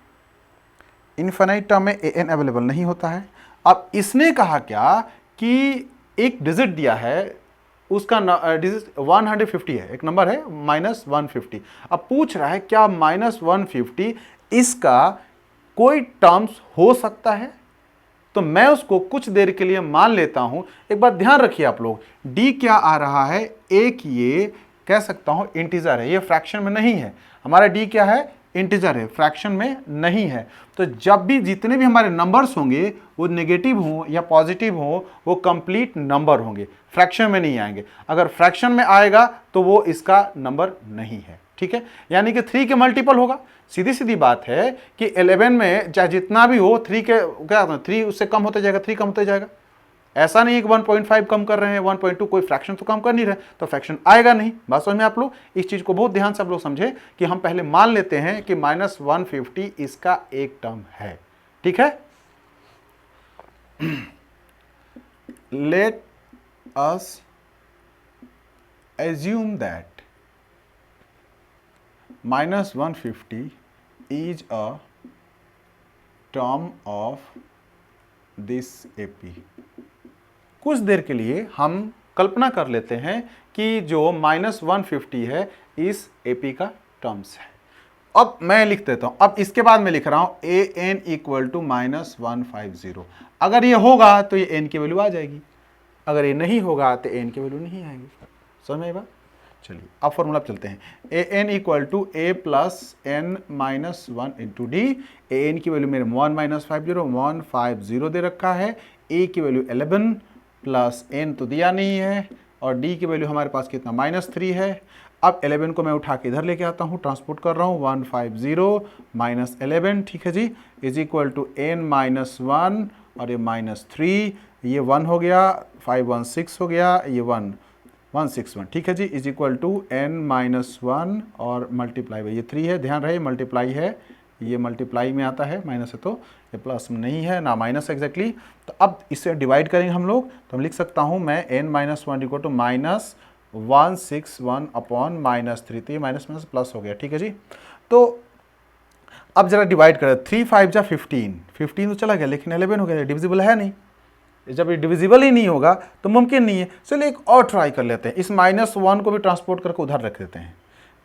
इनफाइनाइट टर्म में an अवेलेबल नहीं होता है। अब इसने कहा क्या कि एक डिजिट दिया है, उसका डिजिट 150 है, एक नंबर है -150। अब पूछ रहा है क्या -150 इसका कोई टर्म्स हो सकता है? तो मैं उसको कुछ देर के लिए मान लेता हूं। एक बात ध्यान रखिए आप लोग, d क्या आ रहा है, एक ये कह सकता हूं इंटीजर है, ये फ्रैक्शन में नहीं है। हमारा d क्या है, इंटीजर है, फ्रैक्शन में नहीं है। तो जब भी जितने भी हमारे नंबर्स होंगे वो नेगेटिव हो या पॉजिटिव हो, वो कंप्लीट नंबर होंगे, फ्रैक्शन में नहीं आएंगे। अगर फ्रैक्शन में आएगा तो वो इसका नंबर नहीं है, ठीक है। यानी कि 3 के मल्टीपल होगा। सीधी सीधी बात है कि 11 में चाहे जितना भी हो 3 के क्या 3 उससे कम होते जाएगा, 3 कम होते जाएगा। ऐसा नहीं है कि 1.5 कम कर रहे हैं, 1.2 कोई फ्रैक्शन तो कम कर नहीं रहे, तो फ्रैक्शन आएगा नहीं। बात समझ में आप लोग? इस चीज को बहुत ध्यान से आप लोग समझे कि हम पहले मान लेते हैं कि -150 इसका एक टर्म है, ठीक है। Let us assume that -150 is a term of this AP। कुछ देर के लिए हम कल्पना कर लेते हैं कि जो -150 है इस AP का टर्म्स है। अब मैं लिख देता हूं, अब इसके बाद मैं लिख रहा हूं an इक्वल टू -150। अगर ये होगा तो ये n की वैल्यू आ जाएगी, अगर ये नहीं होगा तो n की वैल्यू नहीं आएगी। समझ में आई बात? चलिए अब फॉर्मूला पे चलते हैं। A N equal to A plus N minus 1 into d. A n की वैल्यू मेरे 150 दे रखा है, ए की वैल्यू 11 प्लस एन तो दिया नहीं है, और डी की वैल्यू हमारे पास कितना -3 है। अब 11 को मैं उठा के इधर लेके आता हूँ, ट्रांसपोर्ट कर रहा हूँ, 150 माइनस 11, ठीक है जी, is equal to n minus 1 और ये -3, ये 1 हो गया, 516 हो गया, ये 161, ठीक है जी, is equal to n minus 1 और मल्टीप्लाई बाई ये 3 है। ध्यान रहे मल्टीप्लाई है, ये मल्टीप्लाई में आता है, माइनस है तो ये प्लस में नहीं है ना माइनस एग्जैक्टली। तो अब इसे डिवाइड करेंगे हम लोग, तो हम लिख सकता हूँ मैं n minus 1 equal to -161 upon -3, तो ये माइनस माइनस प्लस हो गया, ठीक है जी। तो अब जरा डिवाइड करें, 3 5 जा 15 तो चला गया, लेकिन 11 हो गया, डिविजिबल है नहीं। जब ये डिविजिबल ही नहीं होगा तो मुमकिन नहीं है। चलिए एक और ट्राई कर लेते हैं, इस -1 को भी ट्रांसपोर्ट करके उधर रख देते हैं।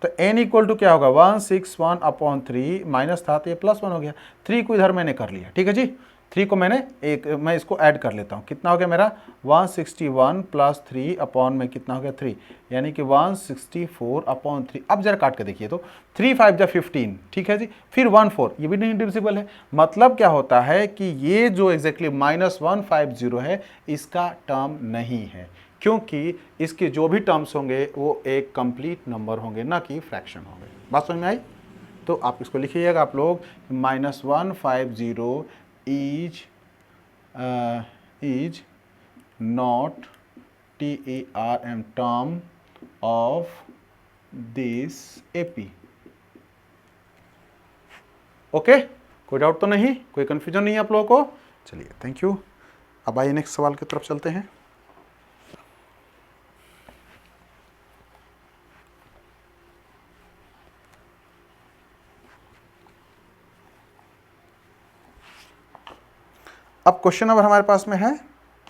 तो n इक्वल टू क्या होगा, 161 अपॉन 3, माइनस था तो ये +1 हो गया, 3 को इधर मैंने कर लिया, ठीक है जी। 3 को मैं इसको ऐड कर लेता हूँ, कितना हो गया मेरा 161 प्लस 3 अपॉन में कितना हो गया 3, यानी कि 164 अपॉन 3। अब जरा काट के देखिए तो 3 5 जा 15, ठीक है जी, फिर 1 4, ये भी नहीं डिविजिबल है। मतलब क्या होता है कि ये जो एग्जैक्टली -150 है इसका टर्म नहीं है, क्योंकि इसके जो भी टर्म्स होंगे वो एक कंप्लीट नंबर होंगे, ना कि फ्रैक्शन होंगे। बात समझ में आई? तो आप इसको लिखिएगा आप लोग, -150 is not TERM term of this AP। Okay, कोई डाउट तो नहीं, कोई कंफ्यूजन नहीं है आप लोगों को? चलिए थैंक यू। अब आइए नेक्स्ट सवाल की तरफ चलते हैं। अब क्वेश्चन नंबर हमारे पास में है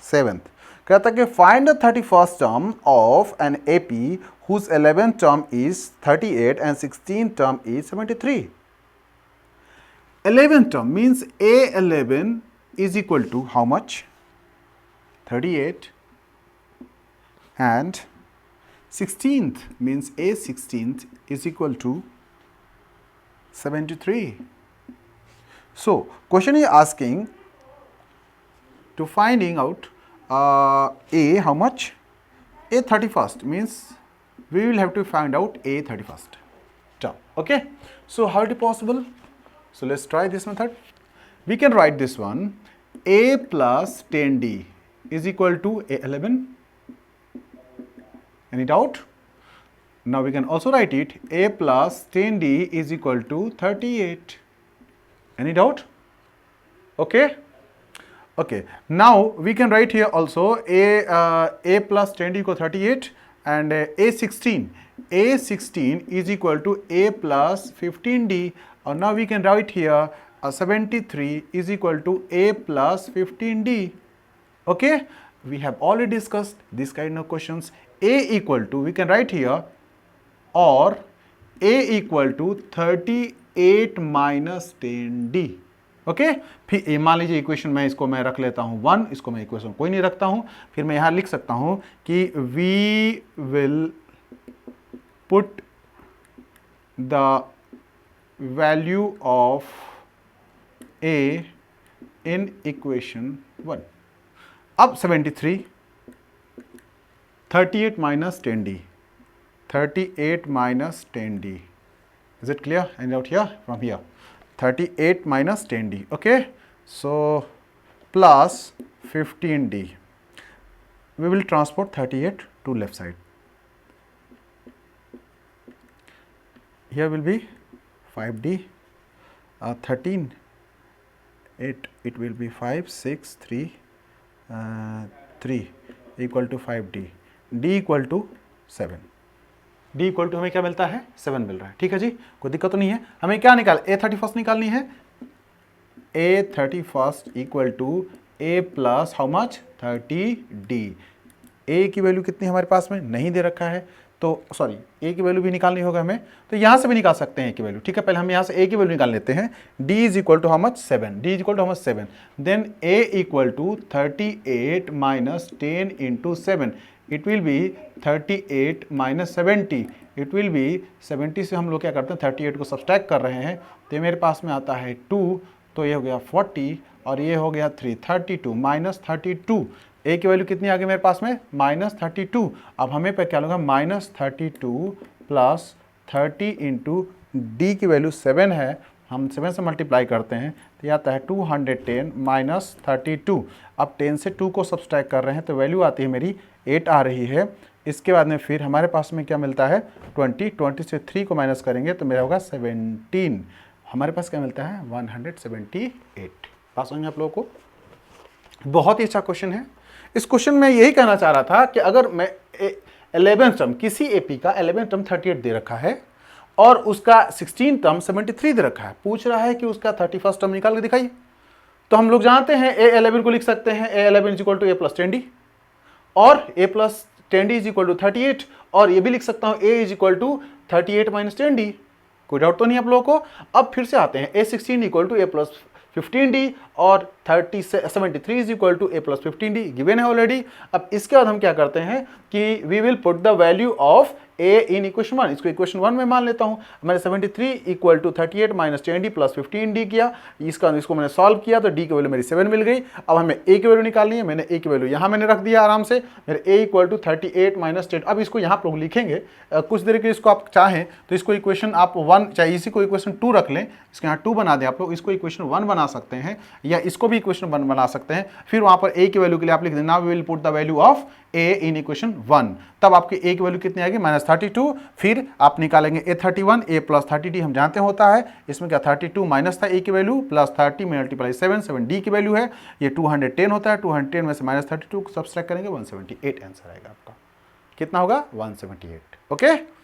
7th, कहता है कि find the 31st term of an AP whose 11th term is 38 and 16th term is 73। 11th term means A11 is equal to how much? 38, and 16th means A16th is equal to 73. So question is asking to finding out A how much? A 31st means we will have to find out A 31st term. Okay, so how it is possible? So let's try this method. We can write this one, A plus 10D is equal to A11. Any doubt? Now we can also write it, A plus 10D is equal to 38. Any doubt? Okay. Okay, now we can write here also A plus 10D equal 38 and A16 is equal to A plus 15D, or now we can write here 73 is equal to a plus 15d. Okay, we have already discussed this kind of questions. A equal to, we can write here, or a equal to 38 minus 10d. Okay, फिर ए मान लीजिए equation मैं इसको मैं रख लेता हूं 1, इसको मैं इक्वेशन कोई नहीं रखता हूं, फिर मैं यहां लिख सकता हूं कि we will put the value of A in equation 1. अब 73, 38 minus 10d, 38 minus 10d. Is it clear? And out here from here 38 minus 10d. Okay, so plus 15d. We will transport 38 to left side. Here will be 5d, 13, 8. It will be 5, 6, 3, 3 equal to 5d. d equal to 7. d equal to हमें क्या मिलता है? 7 मिल रहा है. ठीक है जी, कोई दिक्कत तो नहीं है. हमें क्या A31 निकालनी है. A31 equal to a plus how much 30d. a की वैल्यू कितनी हमारे पास में नहीं दे रखा है, तो सॉरी a की वैल्यू भी निकालनी होगा हमें, तो यहाँ से भी निकाल सकते हैं a की वैल्यू. ठीक है, पहले हम यहाँ से a की वैल्यू निकाल लेते हैं. d is equal to how much 7. d is equal to how much 7. Then a equal to 38 minus 10 into 7. It will be 38 minus 70. It will be 70 से हम लोग क्या करते हैं 38 को सब्सट्रैक्ट कर रहे हैं, तो मेरे पास में आता है 2, तो ये हो गया 40 और ये हो गया 3, 32 माइनस 32. ए की वैल्यू कितनी आ गई मेरे पास में? माइनस 32. अब हमें पे क्या लूँगा माइनस 32 प्लस 30 इंटू डी की वैल्यू 7 है, हम 7 से मल्टीप्लाई करते हैं तो ये आता है 210 माइनस 32. अब 10 से 2 को सब्सट्रैक्ट कर रहे हैं तो वैल्यू आती है मेरी 8 आ रही है. इसके बाद में फिर हमारे पास में क्या मिलता है 20 से 3 को माइनस करेंगे तो मेरा होगा 17. हमारे पास क्या मिलता है 178. पास होंगे आप लोगों को. बहुत ही अच्छा क्वेश्चन है. इस क्वेश्चन में यही कहना चाह रहा था कि अगर मैं 11th टर्म किसी एपी का 11th टर्म 38 दे रखा है और उसका 16th टर्म 73 दे रखा है, पूछ रहा है कि उसका 31st टर्म निकाल के दिखाइए. तो हम लोग जानते हैं A11 को लिख सकते हैं A11 is equal to A plus 10D और A plus 10D is equal to 38, और ये भी लिख सकता हूँ A is equal to 38 minus 10D. कोई डाउट तो नहीं आप लोगों को. अब फिर से आते हैं A16 equal to A plus 15D और 73 is equal to A plus 15D given है ऑलरेडी. अब इसके बाद हम क्या करते हैं कि we will put the value of A in equation 1. इसको इक्वेशन 1 में मान लेता हूं. मैंने 73 equal to 38 minus 10D plus 15D किया. इसको मैंने सॉल्व किया तो D की वैल्यू मेरी 7 मिल गई. अब हमें A की वैल्यू निकालनी है. मैंने A की वैल्यू यहाँ मैंने रख दिया आराम से. मेरे A इक्वल टू 38 माइनस 10. अब इसको यहाँ लोग लिखेंगे कुछ देर के लिए. इसको आप चाहें तो इसको इक्वेशन आप 1 चाहे इसी को इक्वेशन 2 रख लें, इसके यहाँ 2 बना दें आप लोग. इसको इक्वेशन 1 बना सकते हैं या इसको भी इक्वेशन 1 बना सकते हैं. फिर वहाँ पर A की वैल्यू के लिए आप लिख दें now we will put the value of A in equation 1. तब आपकी A की वैल्यू कितनी आएगी माइनस 32. फिर आप निकालेंगे A31 A प्लस 30D हम जानते होता है. इसमें क्या 32 माइनस था A की वैल्यू प्लस 30 मल्टीप्लाई 7 D की वैल्यू है. ये 210 होता है. 210 में से माइनस 32 को सब्सट्रैक्ट करेंगे 178 आंसर आएगा आपका. कितना होगा 178. ओके.